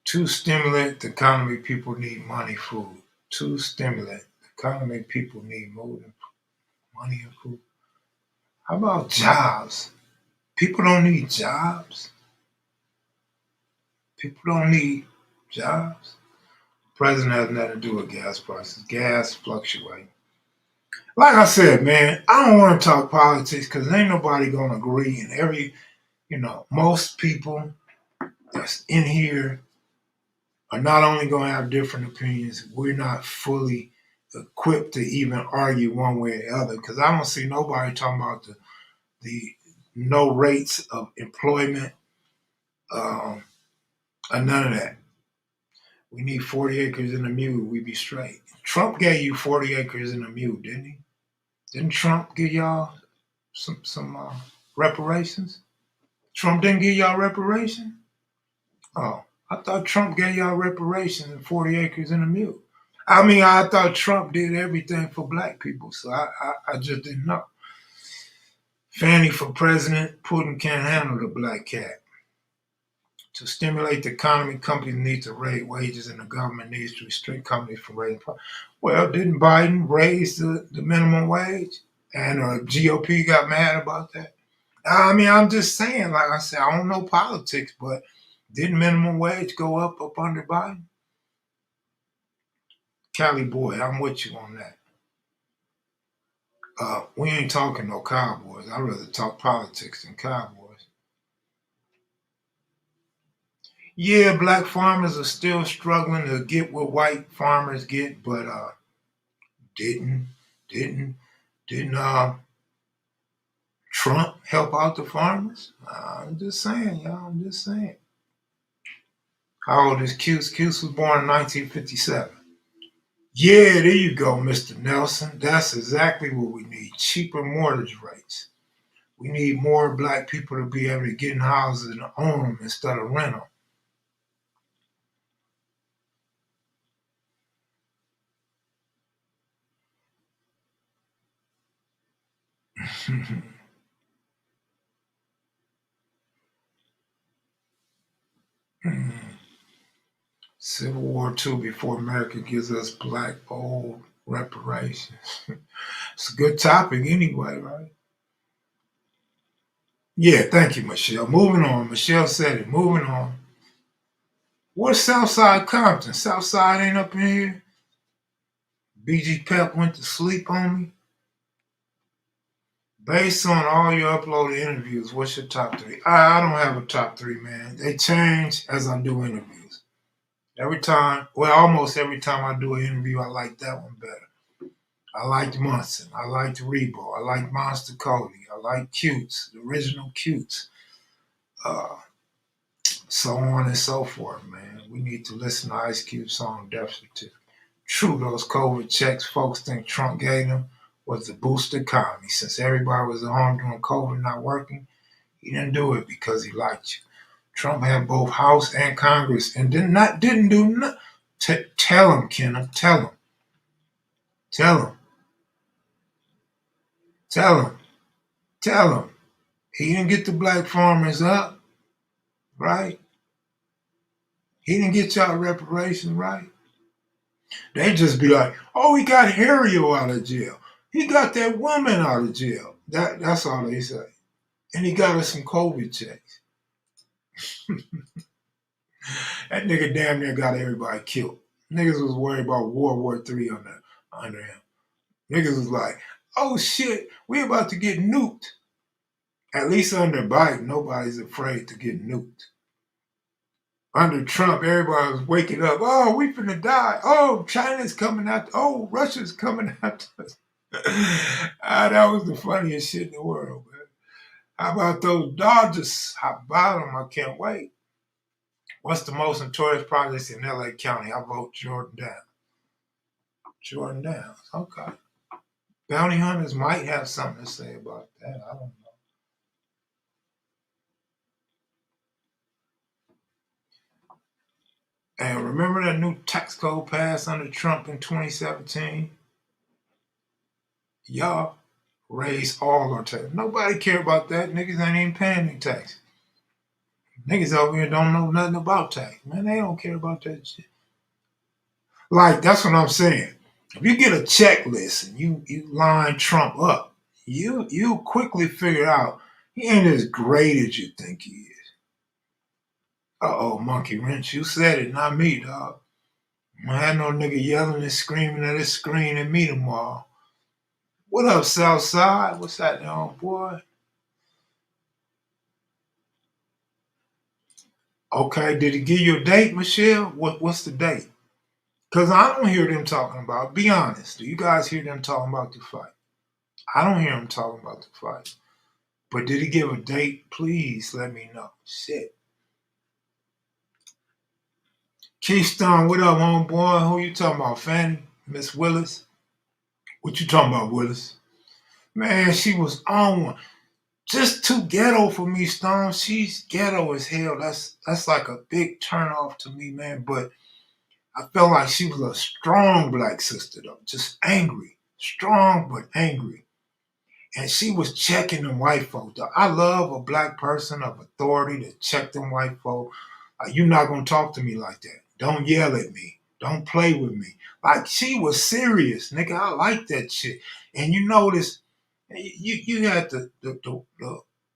Speaker 2: To stimulate the economy, people need money, food. To stimulate the economy, people need money and food. How about jobs? People don't need jobs. People don't need jobs. President has nothing to do with gas prices. Gas fluctuate. Like I said, man, I don't want to talk politics because ain't nobody gonna agree. And most people that's in here are not only gonna have different opinions. We're not fully equipped to even argue one way or the other because I don't see nobody talking about the no rates of employment um, or none of that. We need 40 acres and a mule. We be straight. Trump gave you 40 acres and a mule, didn't he? Didn't Trump give y'all some reparations? Trump didn't give y'all reparations? Oh, I thought Trump gave y'all reparations and 40 acres and a mule. I mean, I thought Trump did everything for black people, so I just didn't know. Fanny for president, Putin can't handle the black cat. To stimulate the economy, companies need to raise wages and the government needs to restrict companies from raising prices. Well, didn't Biden raise the minimum wage? And GOP got mad about that. I mean, I'm just saying, like I said, I don't know politics, but didn't minimum wage go up under Biden? Cali boy, I'm with you on that. We ain't talking no cowboys. I'd rather talk politics than cowboys. Yeah, black farmers are still struggling to get what white farmers get, but didn't didn't didn't Trump help out the farmers? I'm just saying, y'all. I'm just saying. How old is Cuse? Cuse was born in 1957. Yeah, there you go, Mr. Nelson. That's exactly what we need. Cheaper mortgage rates. We need more black people to be able to get in houses and own them instead of rent them. Civil War II before America gives us black old reparations. It's a good topic anyway, right? Yeah, thank you, Michelle. Moving on. Michelle said it. Moving on. What's Southside Compton? Southside ain't up in here. BG Pep went to sleep on me. Based on all your uploaded interviews, what's your top three? I don't have a top three, man. They change as I do interviews. Every time, well, almost every time I do an interview, I like that one better. I liked Munson. I liked Rebo. I liked Monster Cody. I liked Cutes, the original Cutes. Uh, so on and so forth, man. We need to listen to Ice Cube's song Death Certificate. True, those COVID checks folks think Trump gave them was to boost the economy. Since everybody was at home during COVID not working, he didn't do it because he liked you. Trump had both House and Congress and didn't do nothing. Tell him, Kenna. Tell him. Tell him. Tell him. Tell him. He didn't get the black farmers up, right? He didn't get y'all reparations, right? They just be like, oh, he got Harrio out of jail. He got that woman out of jail. That's all they say. And he got us some COVID checks. That nigga damn near got everybody killed. Niggas was worried about World War III under him. Niggas was like, oh shit, we about to get nuked. At least under Biden, nobody's afraid to get nuked. Under Trump, everybody was waking up. Oh, we finna die. Oh, China's coming out. Oh, Russia's coming after us. That was the funniest shit in the world, man. How about those Dodgers? How about them? I can't wait. What's the most notorious projects in LA County? I vote Jordan Downs. Jordan Downs. Okay. Bounty hunters might have something to say about that. I don't know. And remember that new tax code passed under Trump in 2017? Y'all raised all our taxes. Nobody care about that. Niggas ain't even paying any tax. Niggas over here don't know nothing about tax. Man, they don't care about that shit. Like, that's what I'm saying. If you get a checklist and you line Trump up, you quickly figure out he ain't as great as you think he is. Uh-oh, monkey wrench. You said it, not me, dog. I had no nigga yelling and screaming at his screen at me tomorrow. What up, Southside? What's that now, boy? Okay, did he give you a date, Michelle? What's the date? Because I don't hear them talking about, be honest, do you guys hear them talking about the fight? I don't hear them talking about the fight. But did he give a date? Please let me know. Shit. Keystone, what up, homeboy? Who you talking about, Fanny? Miss Willis? What you talking about, Willis? Man, she was on one. Just too ghetto for me, Stone. She's ghetto as hell. That's like a big turn off to me, man. But I felt like she was a strong black sister though, just angry, strong but angry. And she was checking them white folk. Though. I love a black person of authority to check them white folk. Like, you're not gonna talk to me like that. Don't yell at me. Don't play with me. Like she was serious, nigga. I like that shit. And you notice you had the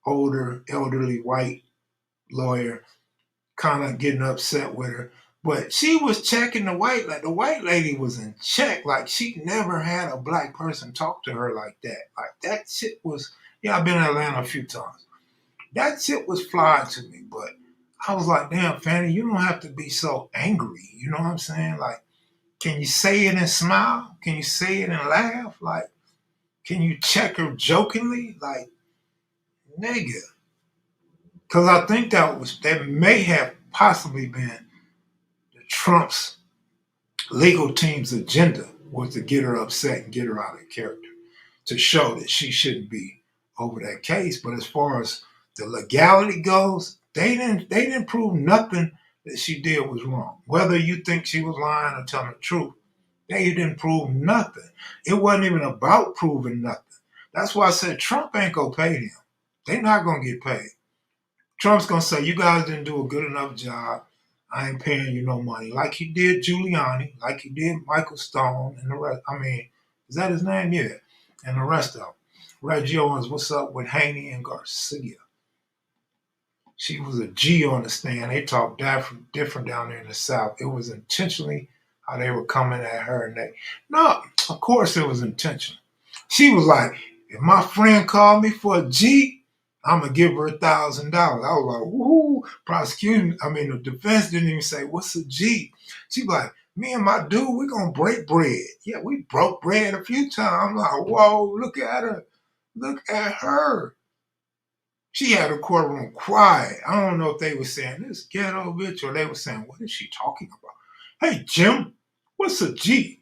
Speaker 2: older elderly white lawyer kind of getting upset with her. But she was checking the white lady was in check. Like she never had a black person talk to her like that. Like that shit was, yeah, I've been in Atlanta a few times. That shit was fly to me. But I was like, damn, Fanny, you don't have to be so angry. You know what I'm saying? Like, can you say it and smile? Can you say it and laugh? Like, can you check her jokingly? Like, nigga. Because I think that may have possibly been Trump's legal team's agenda was to get her upset and get her out of character to show that she shouldn't be over that case. But as far as the legality goes, they didn't prove nothing that she did was wrong. Whether you think she was lying or telling the truth, they didn't prove nothing. It wasn't even about proving nothing. That's why I said Trump ain't gonna pay them. They're not gonna get paid. Trump's gonna say you guys didn't do a good enough job. I ain't paying you no money, like he did Giuliani, like he did Michael Stone, and the rest. I mean, is that his name? Yeah, and the rest of them. Reggie Owens, what's up with Haney and Garcia? She was a G on the stand. They talked different down there in the South. It was intentionally how they were coming at her, and no, of course it was intentional. She was like, if my friend called me for a G, I'm gonna give her $1,000. I was like, woo, prosecuting. I mean, the defense didn't even say, what's a G? She was like, me and my dude, we're gonna break bread. Yeah, we broke bread a few times. I'm like, whoa, look at her. Look at her. She had the courtroom quiet. I don't know if they were saying this ghetto bitch or they were saying, what is she talking about? Hey, Jim, what's a G?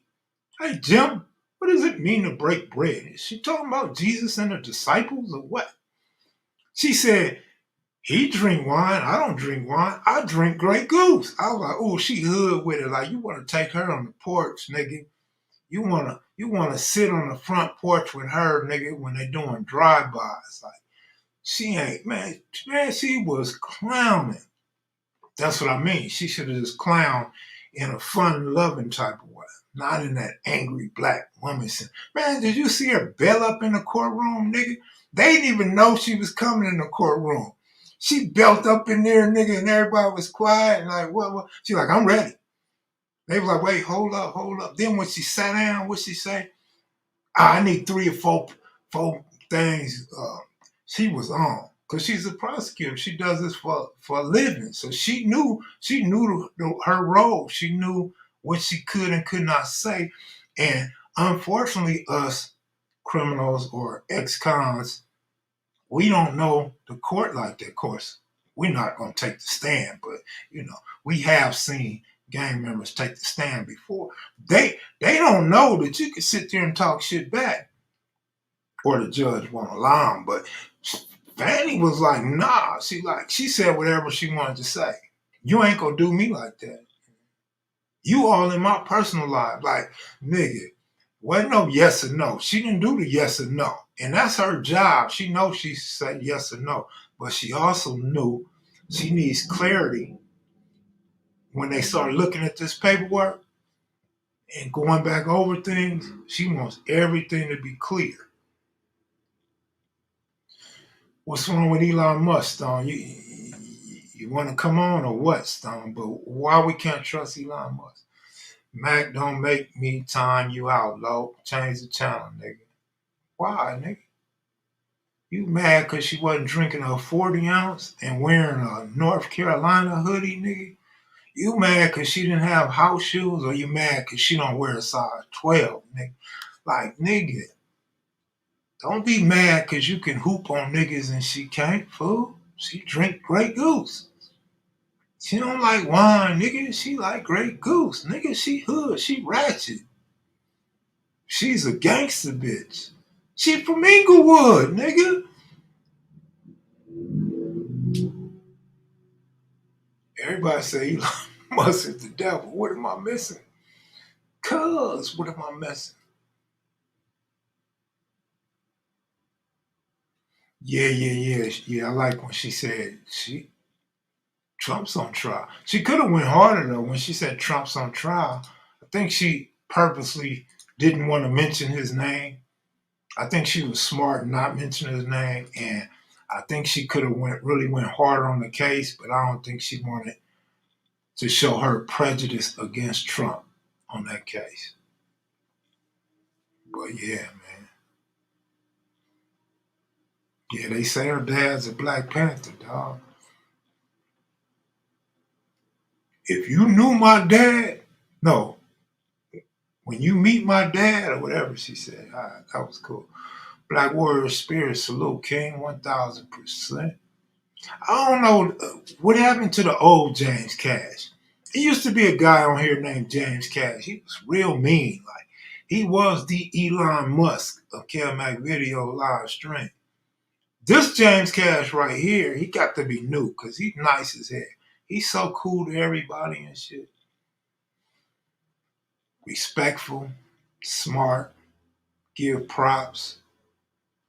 Speaker 2: Hey, Jim, what does it mean to break bread? Is she talking about Jesus and the disciples or what? She said, he drink wine. I don't drink wine. I drink Grey Goose. I was like, oh, she hood with it. Like, you want to take her on the porch, nigga. You wanna sit on the front porch with her, nigga, when they doing drive-bys. Like, she ain't, man, she was clowning. That's what I mean. She should have just clowned in a fun, loving type of way, not in that angry black woman. Man, did you see her bell up in the courtroom, nigga? They didn't even know she was coming in the courtroom. She belt up in there, nigga, and everybody was quiet and like, what? She like, I'm ready. They was like, wait, hold up, hold up. Then when she sat down, what she say? I need 3 or 4 things. She was on because she's a prosecutor. She does this for a living, so she knew her role. She knew what she could and could not say, and unfortunately, us criminals or ex-cons, we don't know the court like that. Of course, we're not going to take the stand, but we have seen gang members take the stand before. They don't know that you can sit there and talk shit back, or the judge won't allow them. But Fanny was like, nah. She said whatever she wanted to say. You ain't gonna do me like that. You all in my personal life, like nigga. Wasn't no yes or no. She didn't do the yes or no, and that's her job. She knows she said yes or no, but she also knew she needs clarity when they start looking at this paperwork and going back over things. She wants everything to be clear. What's wrong with Elon Musk, Stone? You want to come on or what, Stone? But why we can't trust Elon Musk? Mac, don't make me time you out, low. Change the channel, nigga. Why, nigga? You mad because she wasn't drinking a 40 ounce and wearing a North Carolina hoodie, nigga? You mad because she didn't have house shoes, or you mad because she don't wear a size 12, nigga? Like, nigga, don't be mad because you can hoop on niggas and she can't, fool. She drink Grey Goose. She don't like wine, nigga. She like Grey Goose, nigga. She hood. She ratchet. She's a gangster bitch. She from Inglewood, nigga. Everybody say Elon Must is the devil. What am I missing? Cuz, what am I missing? Yeah. I like when she said Trump's on trial. She could have went harder though when she said Trump's on trial. I think she purposely didn't want to mention his name. I think she was smart not mentioning his name, and I think she could have went harder on the case, but I don't think she wanted to show her prejudice against Trump on that case. But yeah, man. Yeah, they say her dad's a Black Panther, dog. If you knew my dad, no, when you meet my dad or whatever she said, all right, that was cool. Black Warrior Spirit, salute King, 1000%. I don't know what happened to the old James Cash. There used to be a guy on here named James Cash. He was real mean. Like he was the Elon Musk of Kelmac Video live stream. This James Cash right here, he got to be new because he's nice as hell. He's so cool to everybody and shit. Respectful, smart, give props.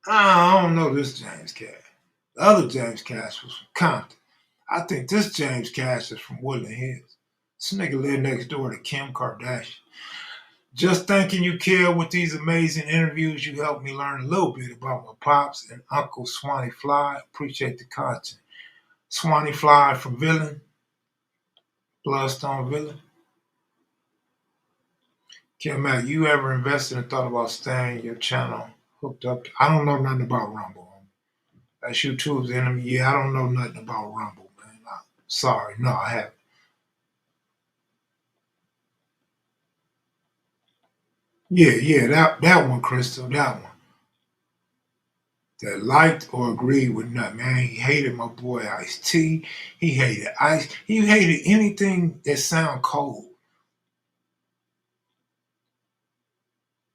Speaker 2: I don't know this James Cash. The other James Cash was from Compton. I think this James Cash is from Woodland Hills. This nigga live next door to Kim Kardashian. Just thanking you, Kel, with these amazing interviews. You helped me learn a little bit about my pops and Uncle Swanee Fly. Appreciate the content. Swanee Fly from Villain, Bloodstone Villain. Kel Mac, you ever invested and thought about staying your channel hooked up? I don't know nothing about Rumble. That's YouTube's enemy. Yeah, I don't know nothing about Rumble, man. Sorry, no, I haven't. Yeah, that one, Crystal, that one. That liked or agreed with nothing, man. He hated my boy Ice T. He hated Ice. He hated anything that sound cold.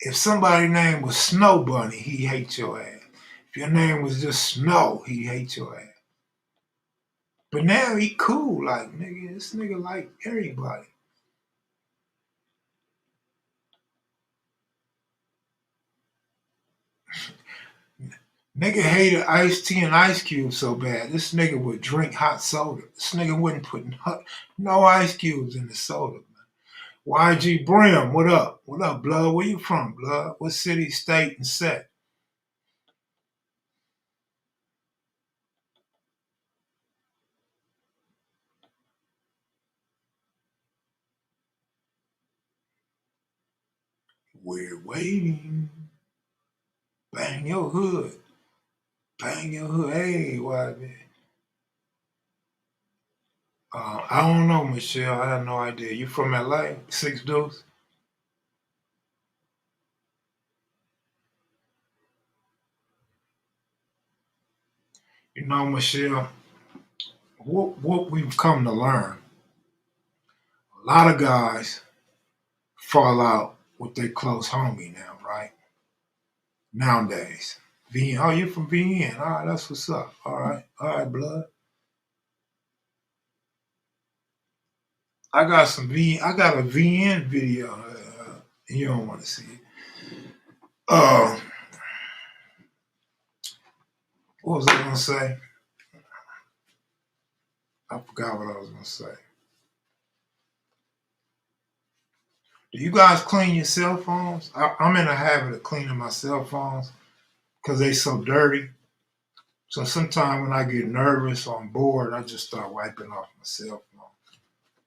Speaker 2: If somebody's name was Snow Bunny, he hate your ass. If your name was just Snow, he hate your ass. But now he cool, like nigga. This nigga like everybody. Nigga hated Ice T and Ice Cube so bad. This nigga would drink hot soda. This nigga wouldn't put no ice cubes in the soda. YG Brim, what up? What up, blood? Where you from, blood? What city, state, and set? We're waiting. Bang your hood. Bang your hood. Hey, YB. I don't know, Michelle. I have no idea. You from LA? Six Deuce? You know, Michelle, what we've come to learn, a lot of guys fall out with their close homie now, right? Nowadays. VN, oh, you from VN. All right, that's what's up. All right, blood. I got a VN video. You don't want to see it. Uh, what was I gonna say? I forgot what I was gonna say. Do you guys clean your cell phones? I'm in a habit of cleaning my cell phones because they so dirty. So sometimes when I get nervous or I'm bored, I just start wiping off my cell phone.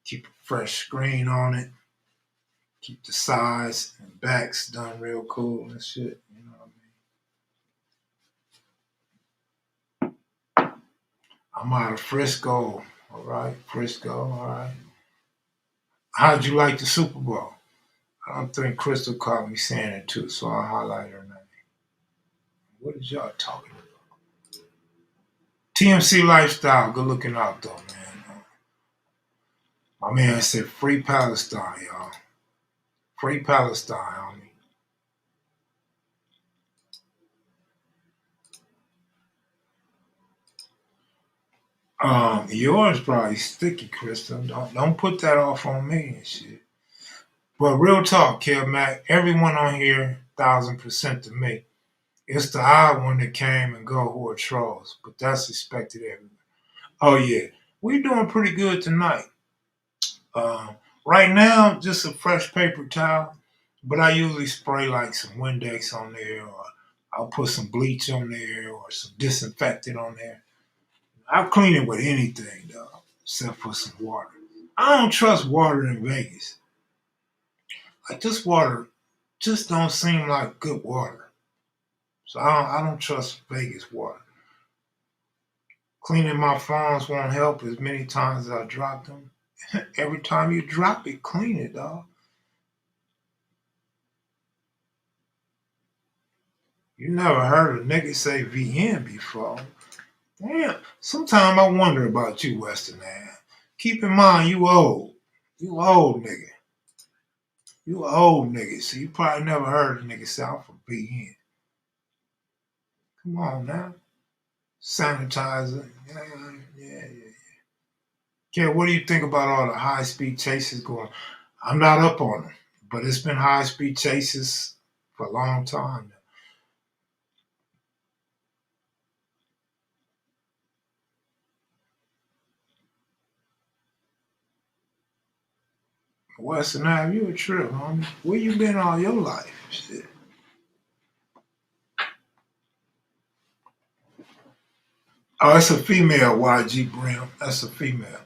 Speaker 2: Keep a fresh screen on it. Keep the sides and backs done real cool and shit. You know what I mean? I'm out of Frisco. All right, Frisco. All right. How'd you like the Super Bowl? I don't think Crystal caught me saying it too, so I'll highlight her name. What is y'all talking about? TMC Lifestyle, good looking out though, man. My man said free Palestine, y'all. Free Palestine, homie. Yours probably sticky, Crystal. Don't put that off on me and shit. But real talk, Kev Mac, everyone on here, 1,000% to me. It's the odd one that came and go who are trolls, but that's expected everywhere. Oh yeah, we're doing pretty good tonight. Um, right now, just a fresh paper towel, but I usually spray like some Windex on there, or I'll put some bleach on there, or some disinfectant on there. I'll clean it with anything though, except for some water. I don't trust water in Vegas. Like this water just don't seem like good water. So I don't trust Vegas water. Cleaning my phones won't help as many times as I drop them. Every time you drop it, clean it, dog. You never heard a nigga say VN before. Damn. Sometimes I wonder about you, Western Ave. Keep in mind, you old. You old nigga. You old nigga. So you probably never heard a nigga say I'm from VN. Come on now. Sanitizer. Yeah. Yeah, what do you think about all the high speed chases going? I'm not up on them, but it's been high speed chases for a long time now. Western Ave, you a trip, homie. Where you been all your life? Shit. Oh, it's a female YG Brim. That's a female.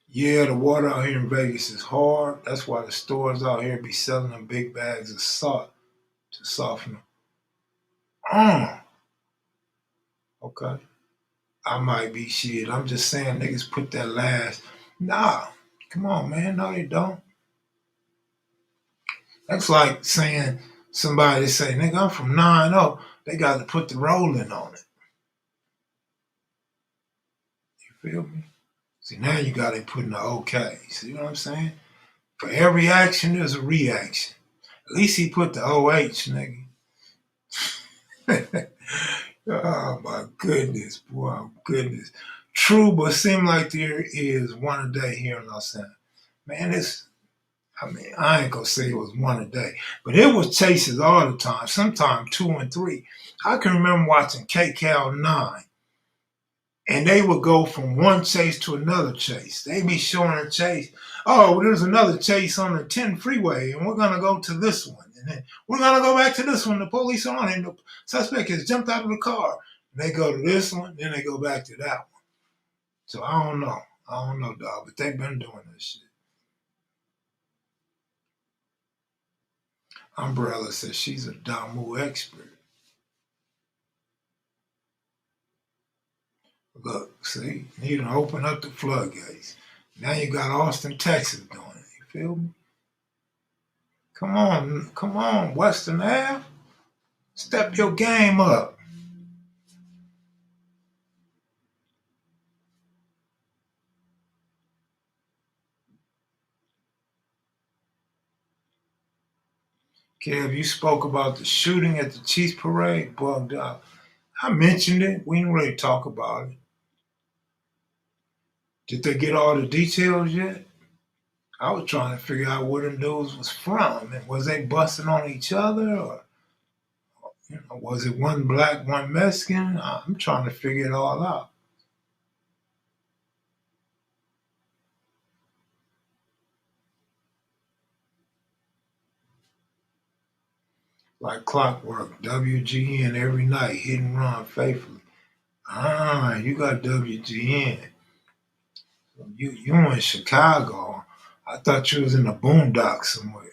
Speaker 2: Yeah, the water out here in Vegas is hard. That's why the stores out here be selling them big bags of salt to soften them. Oh, okay. I might be shit. I'm just saying niggas put that last. Nah, come on, man. No, they don't. That's like saying somebody say, nigga, I'm from 9-0. They got to put the rolling on it. You feel me? See, now you got to put in the okay. See what I'm saying? For every action, there's a reaction. At least he put the OH, nigga. Oh my goodness, boy, goodness. True, but seem like there is one a day here in Los Angeles. Man, I ain't gonna say it was one a day, but it was chases all the time, sometimes two and three. I can remember watching KCAL 9, and they would go from one chase to another chase. They be showing a chase. Oh, well, there's another chase on the 10 freeway, and we're gonna go to this one, and then we're gonna go back to this one. The police are on it, and the suspect has jumped out of the car. And they go to this one, then they go back to that one. So I don't know. I don't know, dog, but they've been doing this shit. Umbrella says she's a Damu expert. Look, see, you done open up the floodgates. Now you got Austin, Texas doing it. You feel me? Come on, Western Ave. Step your game up. Kev, you spoke about the shooting at the Chiefs parade, bugged out. I mentioned it. We didn't really talk about it. Did they get all the details yet? I was trying to figure out where them dudes was from. And was they busting on each other, or was it one black, one Mexican? I'm trying to figure it all out. Like clockwork, WGN every night, hit and run faithfully. Ah, you got WGN. You in Chicago. I thought you was in the boondocks somewhere.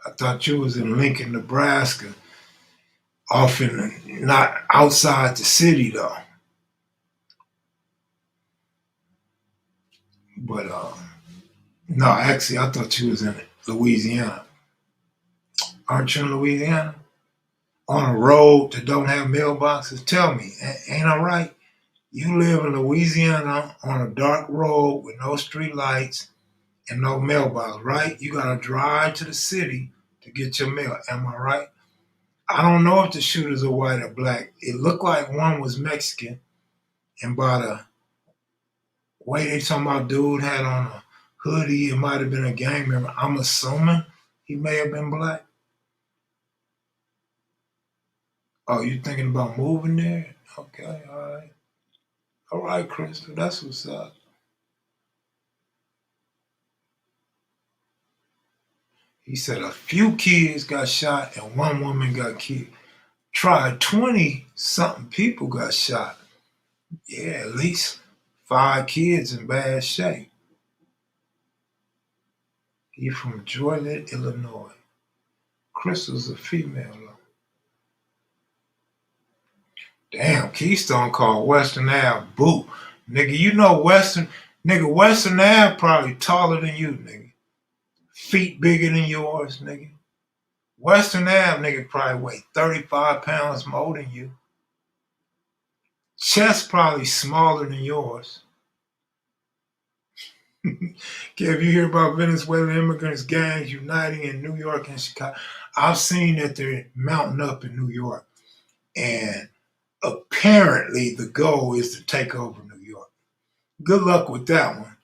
Speaker 2: I thought you was in Lincoln, Nebraska, off in not outside the city though. But no, actually, I thought you was in Louisiana. Aren't you in Louisiana? On a road that don't have mailboxes? Tell me, ain't I right? You live in Louisiana on a dark road with no street lights and no mailbox, right? You gotta drive to the city to get your mail. Am I right? I don't know if the shooters are white or black. It looked like one was Mexican, and by the way they talking about dude had on a hoodie, it might have been a gang member. I'm assuming he may have been black. Oh, you thinking about moving there? Okay, all right. All right, Crystal, that's what's up. He said a few kids got shot and one woman got killed. Tried 20 something people got shot. Yeah, at least 5 kids in bad shape. He from Georgia, Illinois. Crystal's a female though. Damn, Keystone called Western Ave boo. Nigga, you know Western Ave probably taller than you, nigga. Feet bigger than yours, nigga. Western Ave nigga probably weigh 35 pounds more than you. Chest probably smaller than yours. Kev, you hear about Venezuelan immigrants gangs uniting in New York and Chicago? I've seen that they're mounting up in New York. And apparently the goal is to take over New York. Good luck with that one.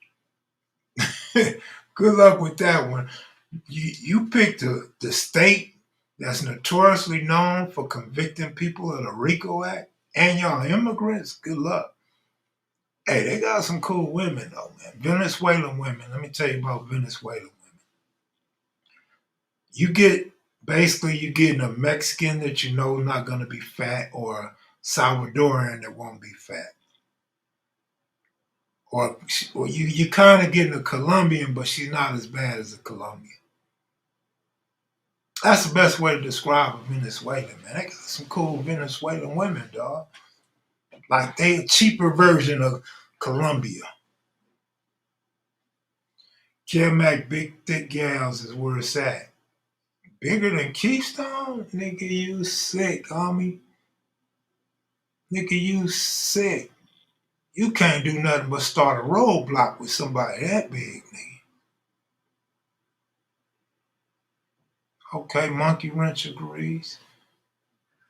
Speaker 2: Good luck with that one. You picked the state that's notoriously known for convicting people of the RICO Act, and y'all immigrants. Good luck. Hey, they got some cool women though, man. Venezuelan women. Let me tell you about Venezuelan women. You get basically you getting a Mexican that you know is not gonna be fat, or a Salvadorian that won't be fat. Or you kind of getting a Colombian, but she's not as bad as a Colombian. That's the best way to describe a Venezuelan, man. They got some cool Venezuelan women, dog. Like they a cheaper version of Colombia. Mac big thick gals is where it's at. Bigger than Keystone? Nigga, you sick, homie. Nigga, you sick. You can't do nothing but start a roadblock with somebody that big, nigga. Okay, Monkey Wrench agrees.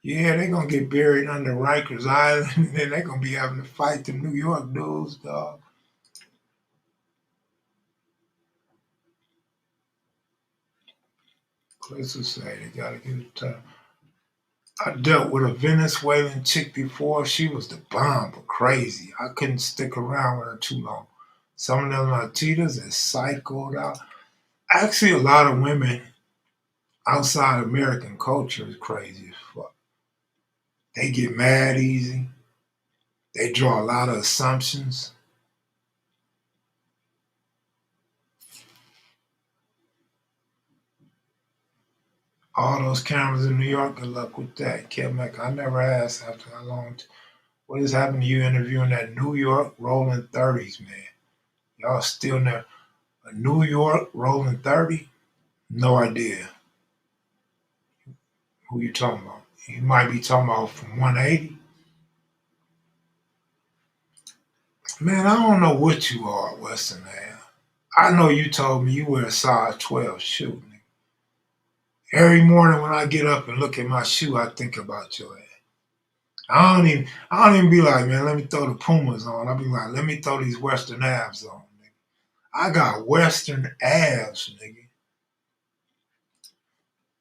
Speaker 2: Yeah, they're gonna get buried under Rikers Island, and then they're gonna be having to fight the New York dudes, dog. Let's just say they gotta get it tough. I dealt with a Venezuelan chick before. She was the bomb, but crazy. I couldn't stick around with her too long. Some of them Latinas are psychoed out. Actually, a lot of women outside American culture is crazy as fuck. They get mad easy. They draw a lot of assumptions. All those cameras in New York, good luck with that. Mac, I never asked after how long. What has happened to you interviewing that New York rolling 30s, man? Y'all still never. A New York rolling 30? No idea who you talking about. You might be talking about from 180. Man, I don't know what you are, Western man. I know you told me you wear a size 12 shoe. Every morning when I get up and look at my shoe, I think about your ass. I don't even be like, man, let me throw the Pumas on. I be like, let me throw these Western abs on, nigga. I got Western abs, nigga.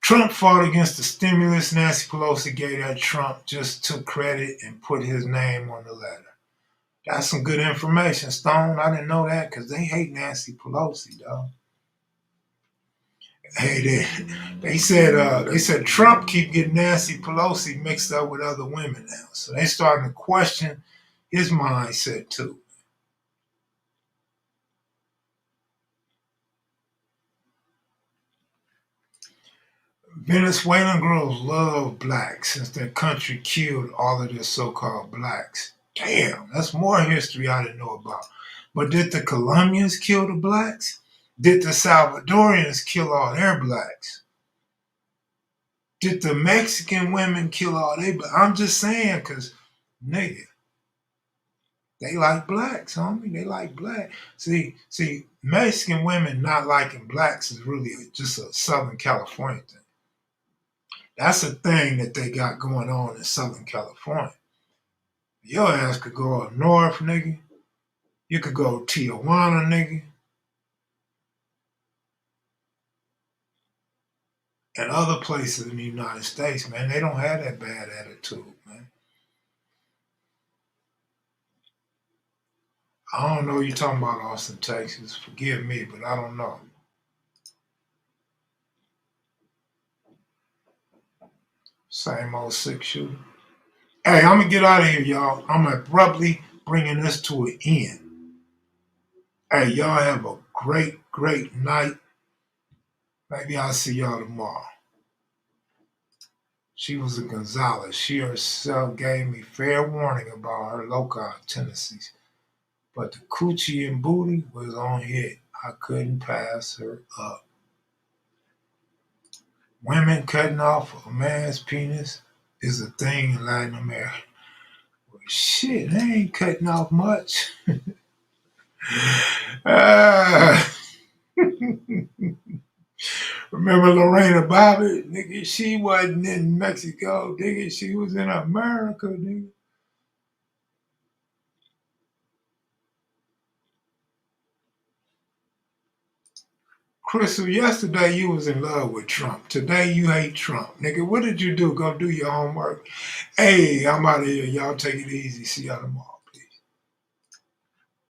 Speaker 2: Trump fought against the stimulus. Nancy Pelosi gave that. Trump just took credit and put his name on the letter. That's some good information, Stone. I didn't know that because they hate Nancy Pelosi, dog. Hey, they said Trump keep getting Nancy Pelosi mixed up with other women now, so they starting to question his mindset too. Venezuelan girls love blacks since their country killed all of their so-called blacks. Damn, that's more history I didn't know about. But did the Colombians kill the blacks? Did the Salvadorians kill all their blacks? Did the Mexican women kill all their blacks? I'm just saying, because, nigga, they like blacks, homie. They like black. See, Mexican women not liking blacks is really just a Southern California thing. That's a thing that they got going on in Southern California. Your ass could go up north, nigga. You could go to Tijuana, nigga. And other places in the United States, man, they don't have that bad attitude, man. I don't know you're talking about Austin, Texas. Forgive me, but I don't know. Same old six shooter. Hey, I'm gonna get out of here, y'all. I'm abruptly bringing this to an end. Hey, y'all have a great, great night. Maybe I'll see y'all tomorrow. She was a Gonzalez. She herself gave me fair warning about her local tendencies. But the coochie and booty was on hit. I couldn't pass her up. Women cutting off a man's penis is a thing in Latin America. Well, shit, they ain't cutting off much. uh, Remember Lorena Bobbitt? Nigga, she wasn't in Mexico. Nigga, she was in America, nigga. Crystal, yesterday you was in love with Trump. Today you hate Trump. Nigga, what did you do? Go do your homework. Hey, I'm out of here. Y'all take it easy. See y'all tomorrow.